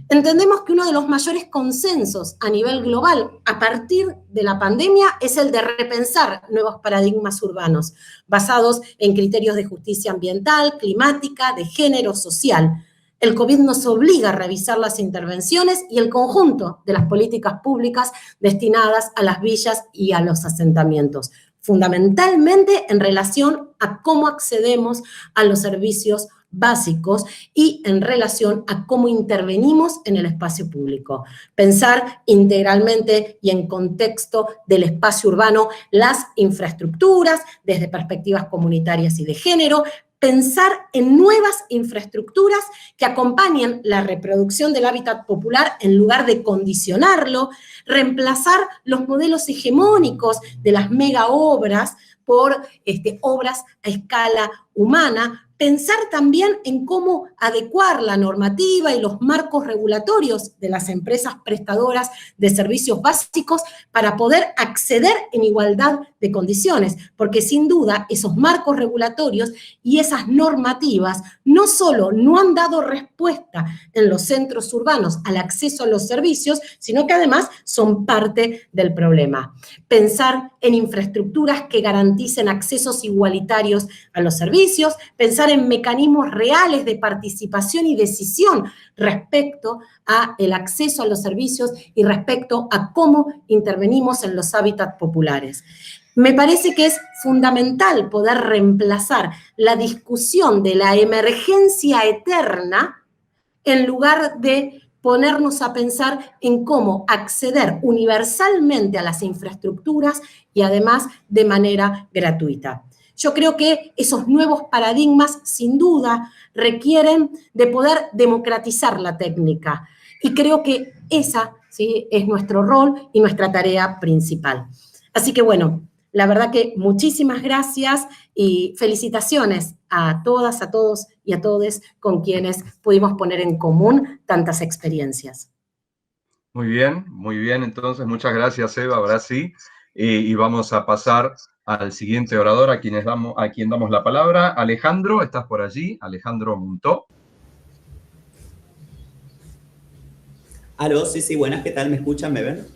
Speaker 7: entendemos que uno de los mayores consensos a nivel global a partir de la pandemia es el de repensar nuevos paradigmas urbanos basados en criterios de justicia ambiental, climática, de género, social. El COVID nos obliga a revisar las intervenciones y el conjunto de las políticas públicas destinadas a las villas y a los asentamientos, fundamentalmente en relación a cómo accedemos a los servicios básicos y en relación a cómo intervenimos en el espacio público. Pensar integralmente y en contexto del espacio urbano las infraestructuras desde perspectivas comunitarias y de género, pensar en nuevas infraestructuras que acompañen la reproducción del hábitat popular en lugar de condicionarlo, reemplazar los modelos hegemónicos de las mega obras por obras a escala humana, pensar también en cómo adecuar la normativa y los marcos regulatorios de las empresas prestadoras de servicios básicos para poder acceder en igualdad de condiciones, porque sin duda esos marcos regulatorios y esas normativas no solo no han dado respuesta en los centros urbanos al acceso a los servicios, sino que además son parte del problema. Pensar en infraestructuras que garanticen accesos igualitarios a los servicios, pensar en mecanismos reales de participación y decisión respecto al acceso a los servicios y respecto a cómo intervenimos en los hábitats populares. Me parece que es fundamental poder reemplazar la discusión de la emergencia eterna en lugar de ponernos a pensar en cómo acceder universalmente a las infraestructuras y además de manera gratuita. Yo creo que esos nuevos paradigmas, sin duda, requieren de poder democratizar la técnica. Y creo que esa, ¿sí?, es nuestro rol y nuestra tarea principal. Así que, bueno, la verdad que muchísimas gracias y felicitaciones a todas, a todos y a todes con quienes pudimos poner en común tantas experiencias.
Speaker 1: Muy bien. Entonces, muchas gracias, Eva. Ahora sí. Y vamos a pasar al siguiente orador, a quien damos la palabra. Alejandro, ¿estás por allí? Alejandro Muntó.
Speaker 8: Aló, sí, buenas, ¿qué tal? ¿Me escuchan? ¿Me ven?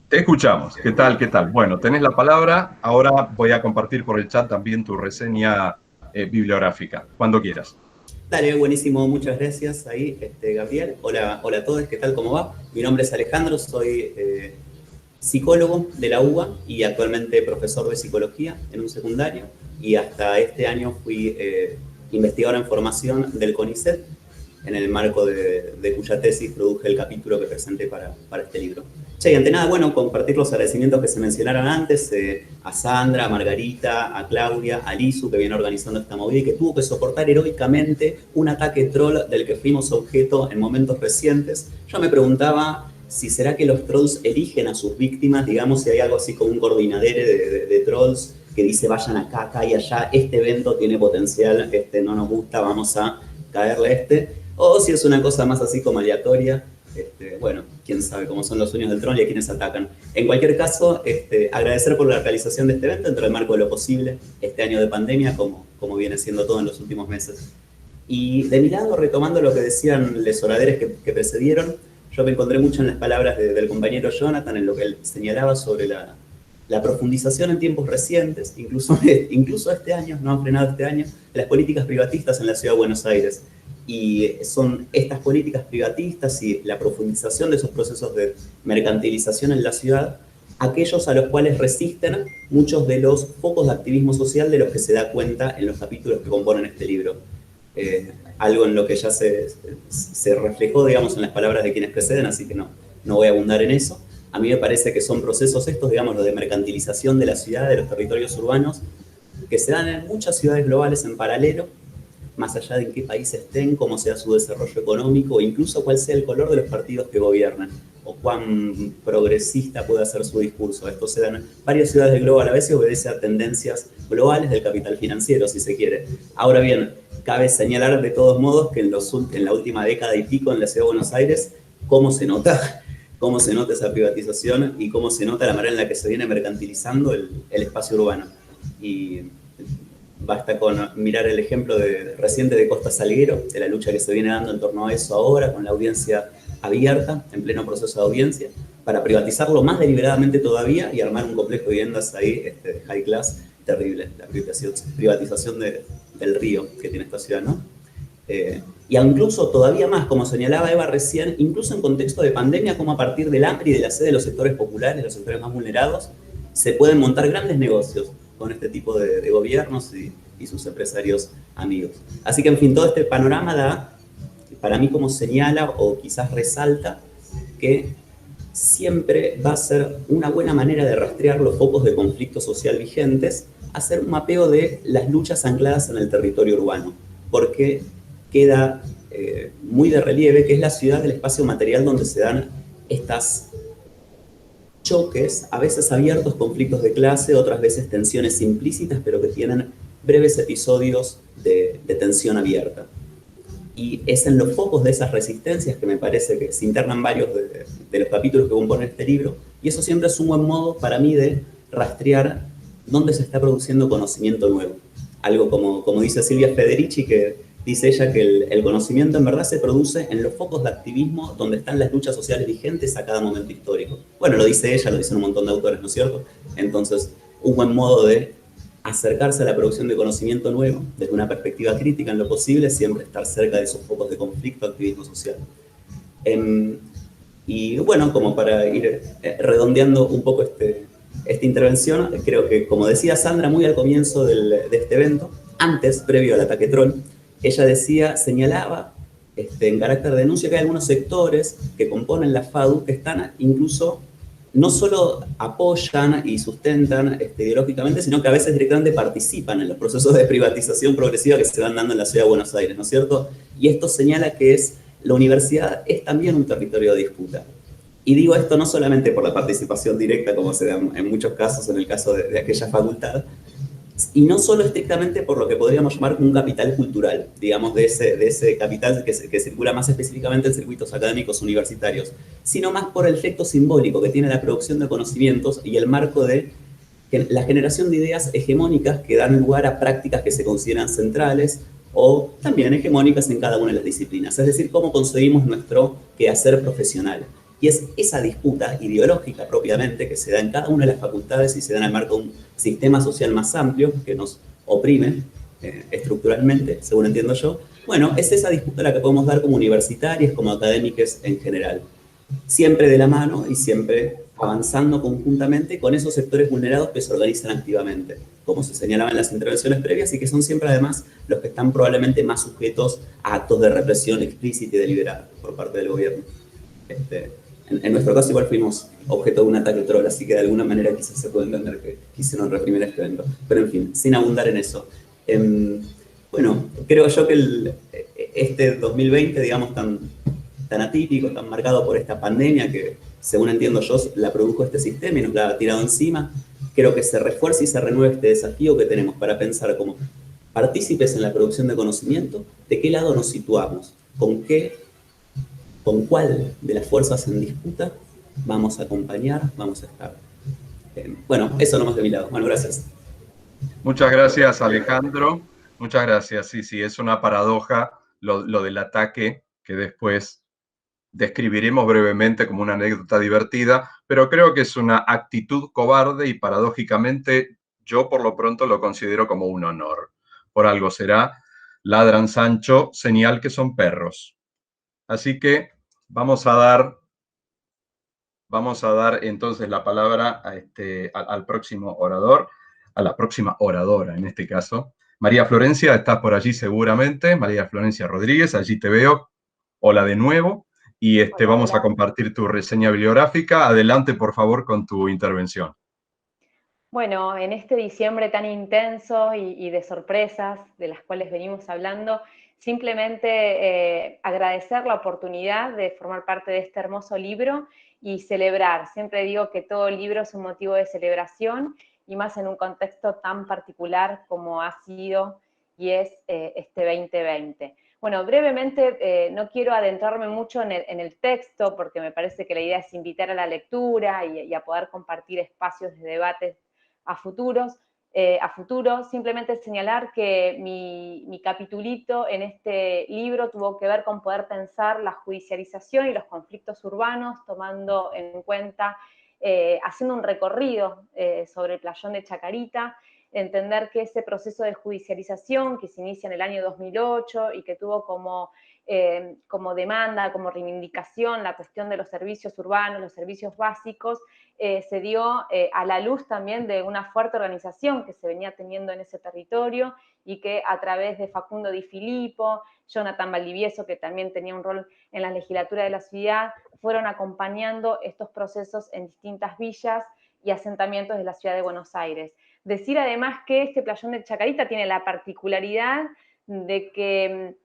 Speaker 1: Te escuchamos. ¿Qué tal? Bueno, tenés la palabra. Ahora voy a compartir por el chat también tu reseña bibliográfica, cuando quieras.
Speaker 8: Dale, buenísimo, muchas gracias ahí, Gabriel. Hola a todos, ¿qué tal? ¿Cómo va? Mi nombre es Alejandro, soy psicólogo de la UBA y actualmente profesor de psicología en un secundario, y hasta este año fui investigador en formación del CONICET, en el marco de cuya tesis produje el capítulo que presenté para este libro. Che, y ante nada, bueno, compartir los agradecimientos que se mencionaron antes, a Sandra, a Margarita, a Claudia, a Lizu, que viene organizando esta movida y que tuvo que soportar heroicamente un ataque troll del que fuimos objeto en momentos recientes. Yo me preguntaba si será que los trolls eligen a sus víctimas, digamos, si hay algo así como un coordinadere de trolls que dice vayan acá y allá, este evento tiene potencial, no nos gusta, vamos a caerle a o si es una cosa más así como aleatoria, bueno, quién sabe cómo son los sueños del troll y a quienes atacan. En cualquier caso, agradecer por la realización de este evento dentro del marco de lo posible, este año de pandemia, como viene siendo todo en los últimos meses. Y de mi lado, retomando lo que decían los oradores que precedieron, yo me encontré mucho en las palabras del compañero Jonathan, en lo que él señalaba sobre la profundización en tiempos recientes, incluso este año, no han frenado este año, de las políticas privatistas en la Ciudad de Buenos Aires. Y son estas políticas privatistas y la profundización de esos procesos de mercantilización en la ciudad aquellos a los cuales resisten muchos de los focos de activismo social de los que se da cuenta en los capítulos que componen este libro. Algo en lo que ya se reflejó, digamos, en las palabras de quienes preceden, así que no voy a abundar en eso. A mí me parece que son procesos estos, digamos, los de mercantilización de la ciudad, de los territorios urbanos, que se dan en muchas ciudades globales en paralelo, más allá de en qué país estén, cómo sea su desarrollo económico, o incluso cuál sea el color de los partidos que gobiernan, o cuán progresista puede ser su discurso. Esto se da en varias ciudades del globo a la vez y obedece a tendencias globales del capital financiero, si se quiere. Ahora bien, cabe señalar de todos modos que en la última década y pico en la Ciudad de Buenos Aires, cómo se nota esa privatización y cómo se nota la manera en la que se viene mercantilizando el espacio urbano. Y basta con mirar el ejemplo reciente de Costa Salguero, de la lucha que se viene dando en torno a eso ahora, con la audiencia abierta, en pleno proceso de audiencia, para privatizarlo más deliberadamente todavía y armar un complejo de viviendas ahí de high class terrible, la privatización del río que tiene esta ciudad, ¿no? Y incluso todavía más, como señalaba Eva recién, incluso en contexto de pandemia, como a partir del hambre y de la sed de los sectores populares, los sectores más vulnerados, se pueden montar grandes negocios con este tipo de gobiernos y sus empresarios amigos. Así que, en fin, todo este panorama da, para mí, como señala o quizás resalta que siempre va a ser una buena manera de rastrear los focos de conflicto social vigentes, hacer un mapeo de las luchas ancladas en el territorio urbano, porque queda muy de relieve que es la ciudad del espacio material donde se dan estas choques, a veces abiertos, conflictos de clase, otras veces tensiones implícitas, pero que tienen breves episodios de tensión abierta. Y es en los focos de esas resistencias que me parece que se internan varios de los capítulos que componen este libro, y eso siempre es un buen modo para mí de rastrear dónde se está produciendo conocimiento nuevo. Algo como dice Silvia Federici, que dice ella que el conocimiento en verdad se produce en los focos de activismo donde están las luchas sociales vigentes a cada momento histórico. Bueno, lo dice ella, lo dicen un montón de autores, ¿no es cierto? Entonces, un buen modo de acercarse a la producción de conocimiento nuevo desde una perspectiva crítica en lo posible, siempre estar cerca de esos focos de conflicto, activismo social. Y bueno, como para ir redondeando un poco esta intervención, creo que, como decía Sandra muy al comienzo de este evento, antes, previo al ataque troll, ella señalaba en carácter de denuncia que hay algunos sectores que componen la FADU que están incluso, no solo apoyan y sustentan ideológicamente, sino que a veces directamente participan en los procesos de privatización progresiva que se van dando en la ciudad de Buenos Aires, ¿no es cierto? Y esto señala que la universidad es también un territorio de disputa. Y digo esto no solamente por la participación directa, como se da en muchos casos en el caso de aquella facultad, y no solo estrictamente por lo que podríamos llamar un capital cultural, digamos, de ese capital que circula más específicamente en circuitos académicos universitarios, sino más por el efecto simbólico que tiene la producción de conocimientos y el marco de la generación de ideas hegemónicas que dan lugar a prácticas que se consideran centrales o también hegemónicas en cada una de las disciplinas. Es decir, cómo concebimos nuestro quehacer profesional. Y es esa disputa ideológica propiamente que se da en cada una de las facultades y se da en el marco de un sistema social más amplio que nos oprime estructuralmente, según entiendo yo. Bueno, es esa disputa la que podemos dar como universitarios, como académicos en general. Siempre de la mano y siempre avanzando conjuntamente con esos sectores vulnerados que se organizan activamente, como se señalaba en las intervenciones previas, y que son siempre además los que están probablemente más sujetos a actos de represión explícita y deliberada por parte del gobierno. En nuestro caso igual fuimos objeto de un ataque troll, así que de alguna manera quizás se puede entender que quisieron reprimir este evento. Pero en fin, sin abundar en eso. Bueno, creo yo que este 2020, digamos, tan atípico, tan marcado por esta pandemia que, según entiendo yo, la produjo este sistema y nos la ha tirado encima, creo que se refuerza y se renueva este desafío que tenemos para pensar como partícipes en la producción de conocimiento, de qué lado nos situamos, con cuál de las fuerzas en disputa vamos a acompañar, vamos a estar. Bueno, eso nomás de mi lado. Bueno, gracias.
Speaker 1: Muchas gracias, Alejandro. Muchas gracias. Sí, es una paradoja lo del ataque que después describiremos brevemente como una anécdota divertida, pero creo que es una actitud cobarde y paradójicamente yo por lo pronto lo considero como un honor. Por algo será, ladran Sancho, señal que son perros. Así que vamos a dar entonces la palabra al próximo orador, a la próxima oradora en este caso. María Florencia, estás por allí seguramente. María Florencia Rodríguez, allí te veo. Hola de nuevo. Y vamos a compartir tu reseña bibliográfica. Adelante, por favor, con tu intervención.
Speaker 9: Bueno, en este diciembre tan intenso y de sorpresas de las cuales venimos hablando, simplemente agradecer la oportunidad de formar parte de este hermoso libro y celebrar. Siempre digo que todo libro es un motivo de celebración y más en un contexto tan particular como ha sido y es este 2020. Bueno, brevemente, no quiero adentrarme mucho en el texto porque me parece que la idea es invitar a la lectura y a poder compartir espacios de debate a futuro, simplemente señalar que mi capitulito en este libro tuvo que ver con poder pensar la judicialización y los conflictos urbanos, tomando en cuenta, haciendo un recorrido sobre el playón de Chacarita, entender que ese proceso de judicialización que se inicia en el año 2008 y que tuvo como demanda, como reivindicación la cuestión de los servicios urbanos, los servicios básicos, se dio a la luz también de una fuerte organización que se venía teniendo en ese territorio y que a través de Facundo Di Filippo, Jonathan Valdivieso, que también tenía un rol en la legislatura de la ciudad, fueron acompañando estos procesos en distintas villas y asentamientos de la ciudad de Buenos Aires. Decir además que este playón de Chacarita tiene la particularidad de que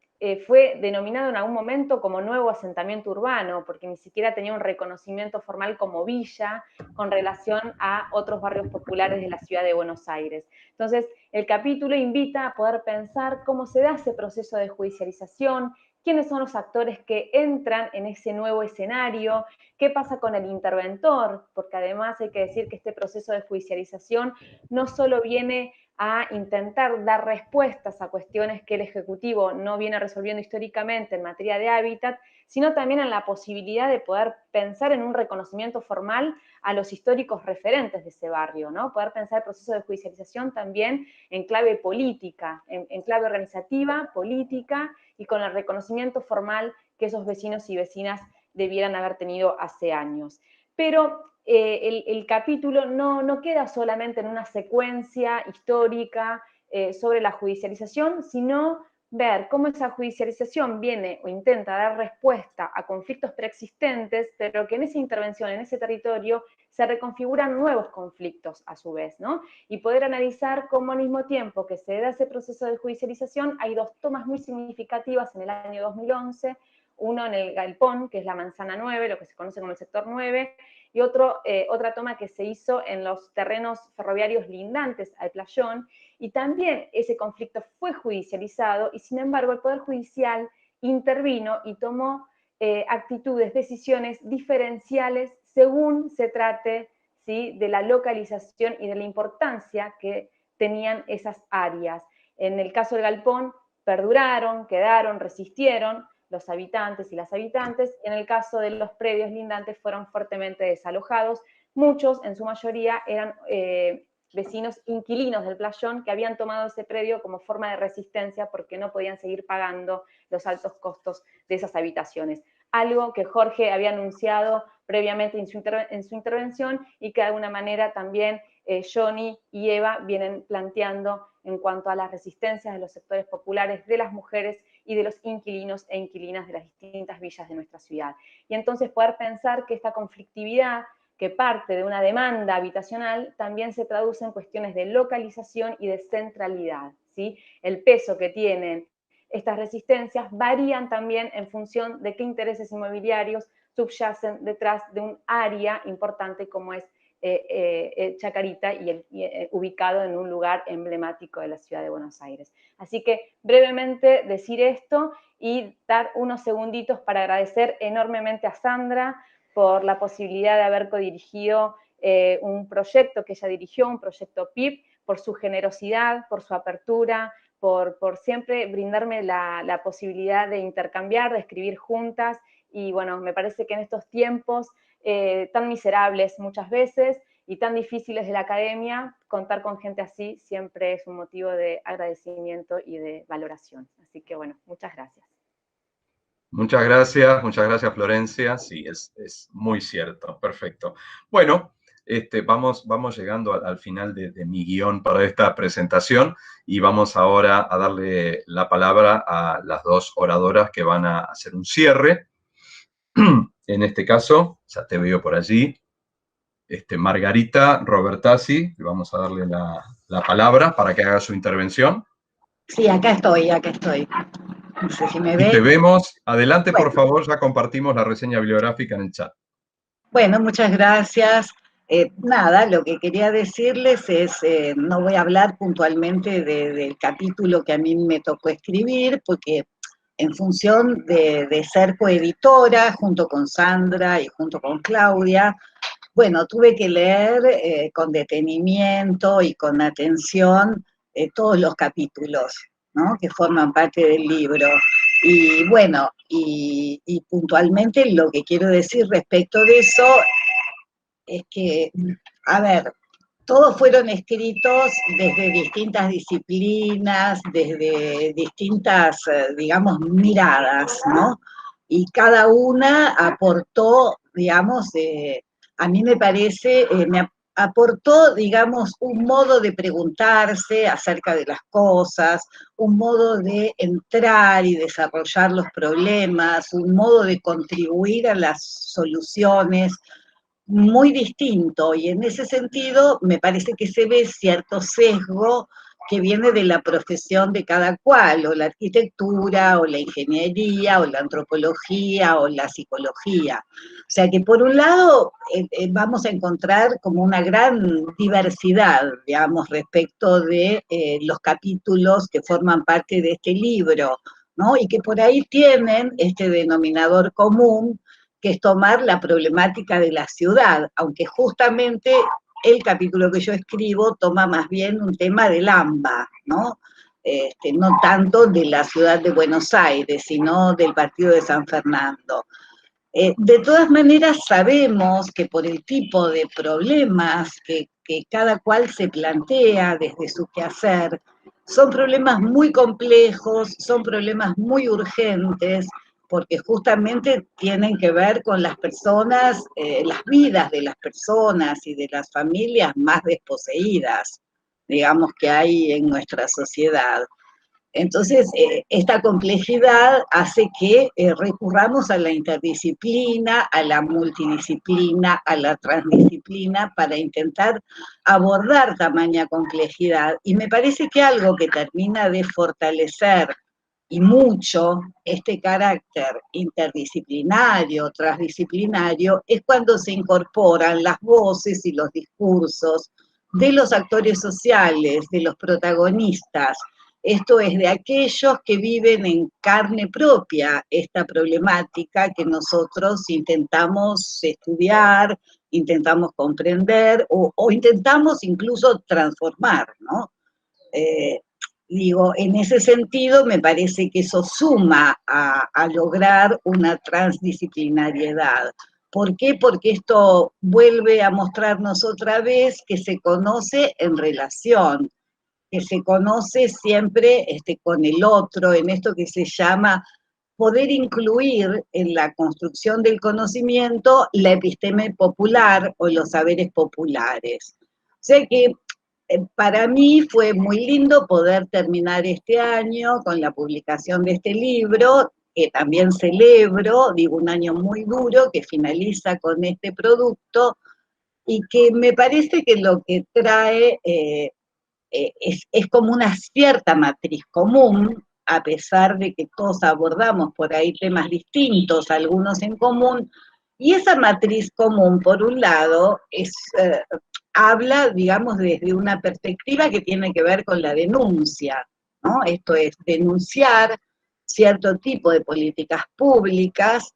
Speaker 9: fue denominado en algún momento como nuevo asentamiento urbano, porque ni siquiera tenía un reconocimiento formal como villa con relación a otros barrios populares de la ciudad de Buenos Aires. Entonces, el capítulo invita a poder pensar cómo se da ese proceso de judicialización, quiénes son los actores que entran en ese nuevo escenario, qué pasa con el interventor, porque además hay que decir que este proceso de judicialización no solo viene a intentar dar respuestas a cuestiones que el Ejecutivo no viene resolviendo históricamente en materia de hábitat, sino también en la posibilidad de poder pensar en un reconocimiento formal a los históricos referentes de ese barrio, ¿no? Poder pensar el proceso de judicialización también en clave política, en clave organizativa, política, y con el reconocimiento formal que esos vecinos y vecinas debieran haber tenido hace años. Pero el capítulo no queda solamente en una secuencia histórica sobre la judicialización, sino ver cómo esa judicialización viene o intenta dar respuesta a conflictos preexistentes, pero que en esa intervención, en ese territorio, se reconfiguran nuevos conflictos a su vez, ¿no? Y poder analizar cómo al mismo tiempo que se da ese proceso de judicialización, hay dos tomas muy significativas en el año 2011, uno en el Galpón, que es la Manzana 9, lo que se conoce como el sector 9, y otra toma que se hizo en los terrenos ferroviarios lindantes al Playón, y también ese conflicto fue judicializado, y sin embargo el Poder Judicial intervino y tomó actitudes, decisiones diferenciales según se trate, ¿sí?, de la localización y de la importancia que tenían esas áreas. En el caso del Galpón, perduraron, quedaron, resistieron los habitantes y las habitantes. En el caso de los predios lindantes fueron fuertemente desalojados. Muchos, en su mayoría, eran vecinos inquilinos del Playón que habían tomado ese predio como forma de resistencia porque no podían seguir pagando los altos costos de esas habitaciones. Algo que Jorge había anunciado previamente en su intervención y que de alguna manera también Johnny y Eva vienen planteando en cuanto a las resistencias de los sectores populares, de las mujeres y de los inquilinos e inquilinas de las distintas villas de nuestra ciudad. Y entonces poder pensar que esta conflictividad que parte de una demanda habitacional también se traduce en cuestiones de localización y de centralidad, ¿sí? El peso que tienen estas resistencias varían también en función de qué intereses inmobiliarios subyacen detrás de un área importante como es Chacarita y ubicado en un lugar emblemático de la ciudad de Buenos Aires. Así que brevemente decir esto y dar unos segunditos para agradecer enormemente a Sandra por la posibilidad de haber codirigido un proyecto que ella dirigió, un proyecto PIP, por su generosidad, por su apertura, por siempre brindarme la posibilidad de intercambiar, de escribir juntas, y bueno, me parece que en estos tiempos tan miserables muchas veces y tan difíciles de la academia, contar con gente así siempre es un motivo de agradecimiento y de valoración. Así que bueno, muchas gracias.
Speaker 1: Muchas gracias Florencia, sí, es muy cierto, perfecto. Bueno, vamos llegando al final de mi guión para esta presentación y vamos ahora a darle la palabra a las dos oradoras que van a hacer un cierre. En este caso, ya te veo por allí, Margarita Robertazzi, le vamos a darle la palabra para que haga su intervención.
Speaker 10: Sí, acá estoy. No sé si me ven.
Speaker 1: Y te vemos. Adelante,
Speaker 10: bueno,
Speaker 1: por favor, ya compartimos la reseña bibliográfica en el chat.
Speaker 10: Bueno, muchas gracias. Nada, lo que quería decirles es, no voy a hablar puntualmente del capítulo que a mí me tocó escribir, porque en función de ser coeditora, junto con Sandra y junto con Claudia, bueno, tuve que leer con detenimiento y con atención todos los capítulos, ¿no?, que forman parte del libro. Y bueno, y puntualmente lo que quiero decir respecto de eso es que, a ver, todos fueron escritos desde distintas disciplinas, desde distintas, digamos, miradas, ¿no? Y cada una aportó, digamos, a mí me parece, me aportó, digamos, un modo de preguntarse acerca de las cosas, un modo de entrar y desarrollar los problemas, un modo de contribuir a las soluciones muy distinto, y en ese sentido me parece que se ve cierto sesgo que viene de la profesión de cada cual, o la arquitectura, o la ingeniería, o la antropología, o la psicología. O sea que por un lado vamos a encontrar como una gran diversidad, digamos, respecto de los capítulos que forman parte de este libro, ¿no? Y que por ahí tienen este denominador común, que es tomar la problemática de la ciudad, aunque justamente el capítulo que yo escribo toma más bien un tema del AMBA, ¿no? No tanto de la ciudad de Buenos Aires, sino del partido de San Fernando. De todas maneras, sabemos que por el tipo de problemas que cada cual se plantea desde su quehacer, son problemas muy complejos, son problemas muy urgentes, porque justamente tienen que ver con las personas, las vidas de las personas y de las familias más desposeídas, digamos, que hay en nuestra sociedad. Entonces, esta complejidad hace que recurramos a la interdisciplina, a la multidisciplina, a la transdisciplina para intentar abordar tamaña complejidad. Y me parece que algo que termina de fortalecer y mucho este carácter interdisciplinario, transdisciplinario, es cuando se incorporan las voces y los discursos de los actores sociales, de los protagonistas, esto es, de aquellos que viven en carne propia esta problemática que nosotros intentamos estudiar, intentamos comprender o intentamos incluso transformar, ¿no? Digo, en ese sentido me parece que eso suma a lograr una transdisciplinariedad. ¿Por qué? Porque esto vuelve a mostrarnos otra vez que se conoce en relación, que se conoce siempre con el otro, en esto que se llama poder incluir en la construcción del conocimiento la episteme popular o los saberes populares. O sea que para mí fue muy lindo poder terminar este año con la publicación de este libro, que también celebro, digo, un año muy duro que finaliza con este producto, y que me parece que lo que trae es como una cierta matriz común, a pesar de que todos abordamos por ahí temas distintos, algunos en común, y esa matriz común, por un lado, habla, digamos, desde una perspectiva que tiene que ver con la denuncia, ¿no? Esto es, denunciar cierto tipo de políticas públicas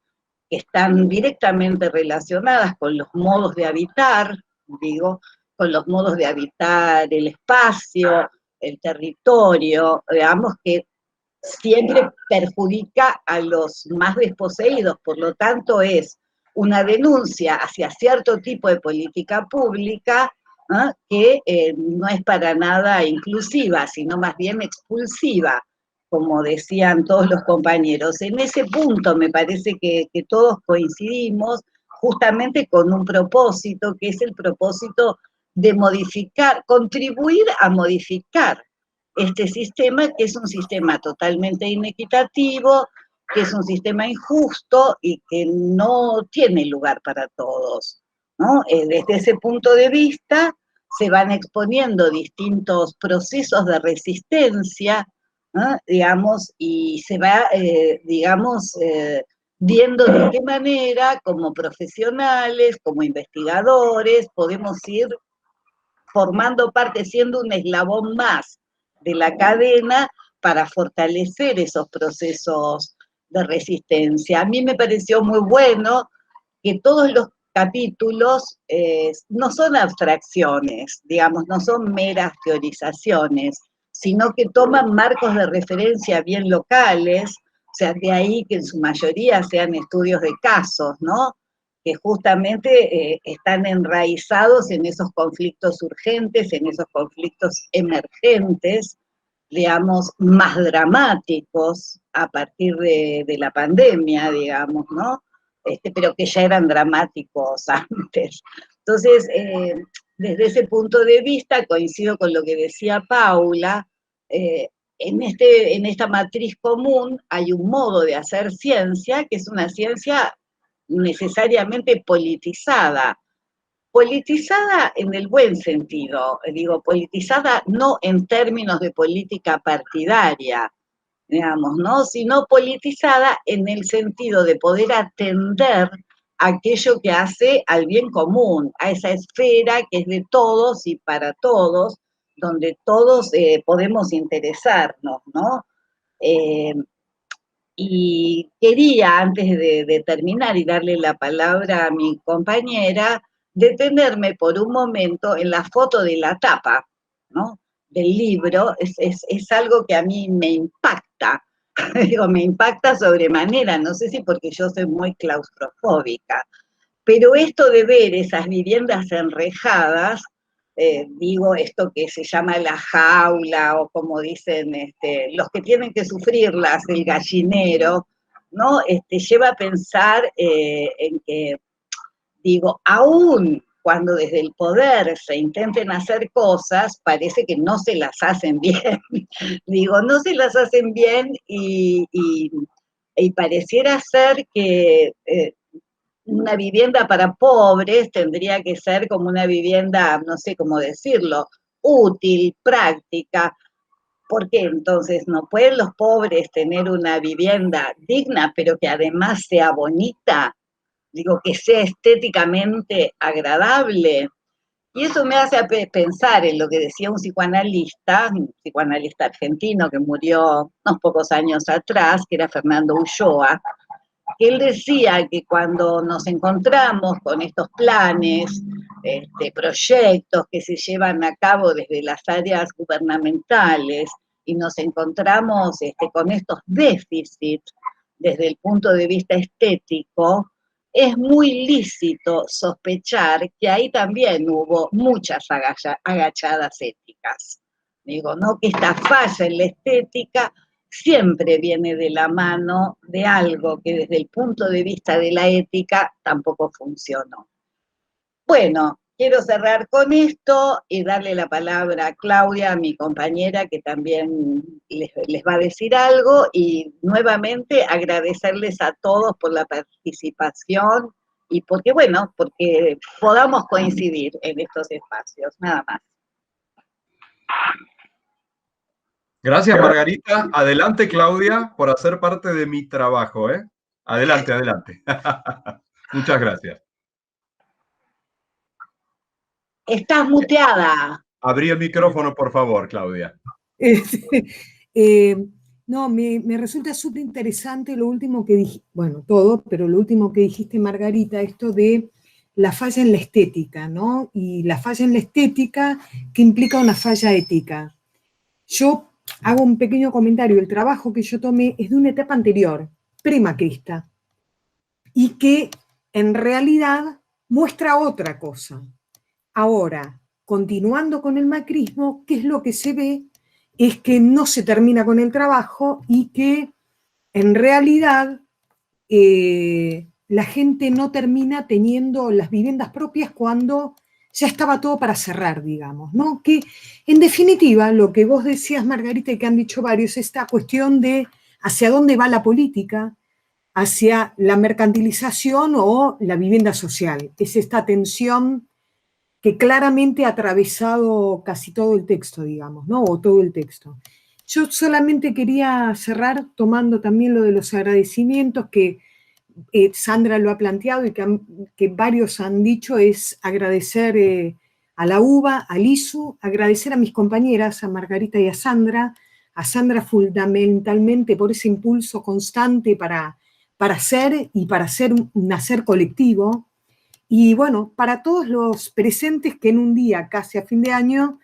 Speaker 10: que están directamente relacionadas con los modos de habitar, digo, con los modos de habitar el espacio, el territorio, digamos que siempre perjudica a los más desposeídos, por lo tanto es una denuncia hacia cierto tipo de política pública, ¿eh? Que no es para nada inclusiva, sino más bien expulsiva, como decían todos los compañeros. En ese punto me parece que todos coincidimos justamente con un propósito, que es el propósito de modificar, contribuir a modificar este sistema, que es un sistema totalmente inequitativo, que es un sistema injusto y que no tiene lugar para todos, ¿no? Desde ese punto de vista se van exponiendo distintos procesos de resistencia, ¿no? Digamos, y se va, digamos, viendo de qué manera, como profesionales, como investigadores, podemos ir formando parte, siendo un eslabón más de la cadena para fortalecer esos procesos de resistencia. A mí me pareció muy bueno que todos los capítulos no son abstracciones, digamos, no son meras teorizaciones, sino que toman marcos de referencia bien locales, o sea, de ahí que en su mayoría sean estudios de casos, ¿no? Que justamente están enraizados en esos conflictos urgentes, en esos conflictos emergentes, digamos, más dramáticos a partir de la pandemia, digamos, ¿no? Pero que ya eran dramáticos antes. Entonces, desde ese punto de vista, coincido con lo que decía Paula, en esta matriz común hay un modo de hacer ciencia, que es una ciencia necesariamente politizada, politizada en el buen sentido, digo, politizada no en términos de política partidaria, digamos, ¿no? Sino politizada en el sentido de poder atender aquello que hace al bien común, a esa esfera que es de todos y para todos, donde todos podemos interesarnos, ¿no? Y quería, antes de terminar y darle la palabra a mi compañera, detenerme por un momento en la foto de la tapa, ¿no? Del libro. Es algo que a mí me impacta, digo, me impacta sobremanera, no sé si porque yo soy muy claustrofóbica, pero esto de ver esas viviendas enrejadas, digo, esto que se llama la jaula, o como dicen los que tienen que sufrirlas, el gallinero, ¿no? Lleva a pensar en que, digo, aún cuando desde el poder se intenten hacer cosas, parece que no se las hacen bien. Digo, no se las hacen bien y pareciera ser que una vivienda para pobres tendría que ser como una vivienda, no sé cómo decirlo, útil, práctica. ¿Por qué entonces no pueden los pobres tener una vivienda digna, pero que además sea bonita? Digo, que sea estéticamente agradable. Y eso me hace pensar en lo que decía un psicoanalista argentino que murió unos pocos años atrás, que era Fernando Ulloa, que él decía que cuando nos encontramos con estos planes, proyectos que se llevan a cabo desde las áreas gubernamentales y nos encontramos con estos déficits desde el punto de vista estético, es muy lícito sospechar que ahí también hubo muchas agachadas éticas. Digo, no que esta falla en la estética siempre viene de la mano de algo que desde el punto de vista de la ética tampoco funcionó. Bueno, quiero cerrar con esto y darle la palabra a Claudia, mi compañera, que también les va a decir algo, y nuevamente agradecerles a todos por la participación y porque podamos coincidir en estos espacios, nada más.
Speaker 1: Gracias, Margarita. Adelante, Claudia, por hacer parte de mi trabajo, ¿eh? Adelante, adelante. Muchas gracias.
Speaker 10: Estás muteada.
Speaker 1: Abrí el micrófono, por favor, Claudia.
Speaker 11: No, me resulta súper interesante lo último que dijiste, bueno, todo, pero lo último que dijiste, Margarita, esto de la falla en la estética, ¿no? Y la falla en la estética que implica una falla ética. Yo hago un pequeño comentario. El trabajo que yo tomé es de una etapa anterior, premacrista, y que en realidad muestra otra cosa. Ahora, continuando con el macrismo, ¿qué es lo que se ve? Es que no se termina con el trabajo y que en realidad la gente no termina teniendo las viviendas propias cuando ya estaba todo para cerrar, digamos, ¿no? Que en definitiva, lo que vos decías, Margarita, y que han dicho varios, esta cuestión de hacia dónde va la política, hacia la mercantilización o la vivienda social. Es esta tensión que claramente ha atravesado casi todo el texto, digamos, ¿no? O todo el texto. Yo solamente quería cerrar tomando también lo de los agradecimientos que Sandra lo ha planteado y que varios han dicho, es agradecer a la UBA, al ISU, agradecer a mis compañeras, a Margarita y a Sandra fundamentalmente por ese impulso constante para hacer y para hacer un hacer colectivo. Y bueno, para todos los presentes que en un día, casi a fin de año,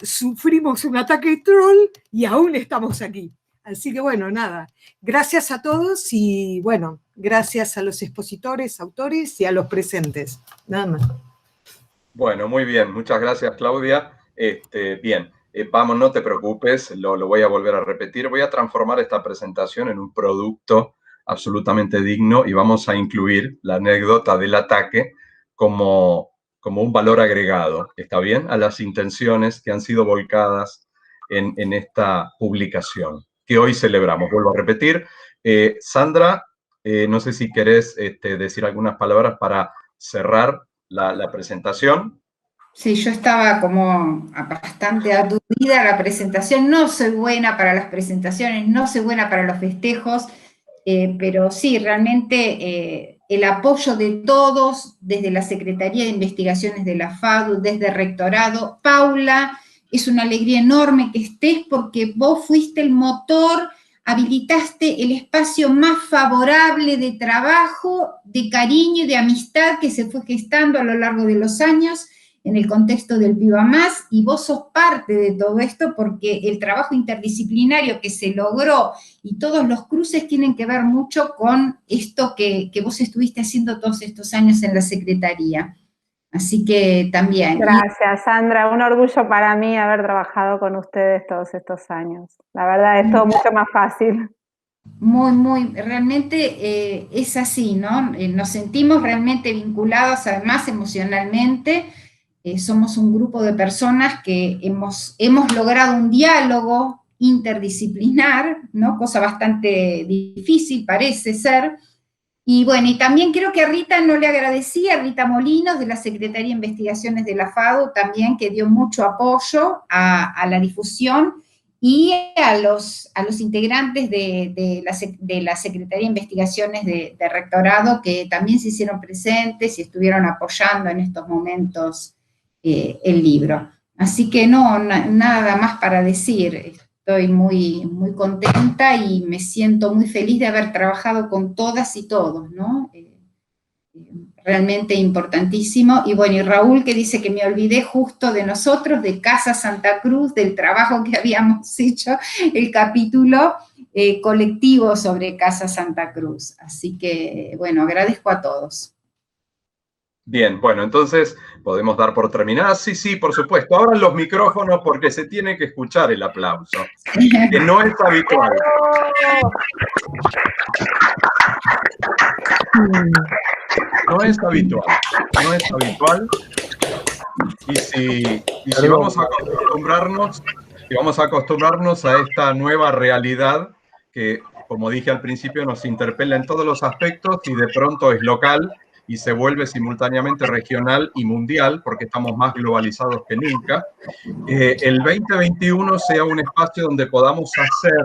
Speaker 11: sufrimos un ataque de troll y aún estamos aquí. Así que bueno, nada, gracias a todos y bueno, gracias a los expositores, autores y a los presentes. Nada más.
Speaker 1: Bueno, muy bien, muchas gracias, Claudia. Bien, vamos, no te preocupes, lo voy a volver a repetir. Voy a transformar esta presentación en un producto absolutamente digno y vamos a incluir la anécdota del ataque como un valor agregado, ¿está bien? A las intenciones que han sido volcadas en esta publicación que hoy celebramos. Vuelvo a repetir. Sandra, no sé si querés decir algunas palabras para cerrar la presentación.
Speaker 2: Sí, yo estaba como bastante aturdida a la presentación. No soy buena para las presentaciones, no soy buena para los festejos, pero sí, realmente el apoyo de todos, desde la Secretaría de Investigaciones de la FADU, desde el Rectorado. Paula, es una alegría enorme que estés porque vos fuiste el motor, habilitaste el espacio más favorable de trabajo, de cariño y de amistad que se fue gestando a lo largo de los años en el contexto del Viva Más, y vos sos parte de todo esto porque el trabajo interdisciplinario que se logró y todos los cruces tienen que ver mucho con esto que vos estuviste haciendo todos estos años en la Secretaría. Así que también.
Speaker 3: Gracias, Sandra. Un orgullo para mí haber trabajado con ustedes todos estos años. La verdad es todo mucho más fácil.
Speaker 2: Realmente es así, ¿no? Nos sentimos realmente vinculados, además emocionalmente. Somos un grupo de personas que hemos logrado un diálogo interdisciplinar, ¿no? Cosa bastante difícil, parece ser. Y bueno, y también creo que a Rita no le agradecí, a Rita Molinos, de la Secretaría de Investigaciones de la FADU, también, que dio mucho apoyo a la difusión, y a los integrantes de la Secretaría de Investigaciones de Rectorado, que también se hicieron presentes y estuvieron apoyando en estos momentos el libro. Así que no, nada más para decir. Estoy muy, muy contenta y me siento muy feliz de haber trabajado con todas y todos, ¿no? Realmente importantísimo. Y bueno, y Raúl, que dice que me olvidé justo de nosotros, de Casa Santa Cruz, del trabajo que habíamos hecho, el capítulo colectivo sobre Casa Santa Cruz. Así que, bueno, agradezco a todos.
Speaker 1: Bien, bueno, entonces podemos dar por terminada. Sí, sí, por supuesto. Abran los micrófonos porque se tiene que escuchar el aplauso, que no es habitual. No es habitual, no es habitual. Y si vamos a acostumbrarnos a esta nueva realidad que, como dije al principio, nos interpela en todos los aspectos y de pronto es local y se vuelve simultáneamente regional y mundial, porque estamos más globalizados que nunca, el 2021 sea un espacio donde podamos hacer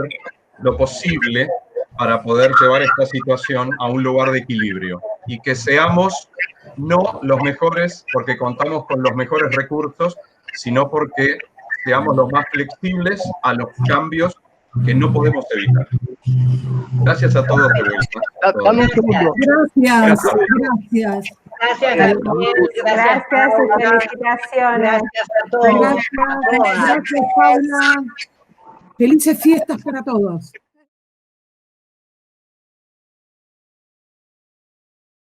Speaker 1: lo posible para poder llevar esta situación a un lugar de equilibrio, y que seamos no los mejores porque contamos con los mejores recursos, sino porque seamos los más flexibles a los cambios que no podemos evitar. Gracias a todos de vuelta.
Speaker 11: Dame un segundo. Gracias.
Speaker 10: Gracias, Gabriel.
Speaker 3: Gracias y felicitaciones.
Speaker 10: Gracias a todos.
Speaker 11: Gracias, Paula. Felices fiestas para todos.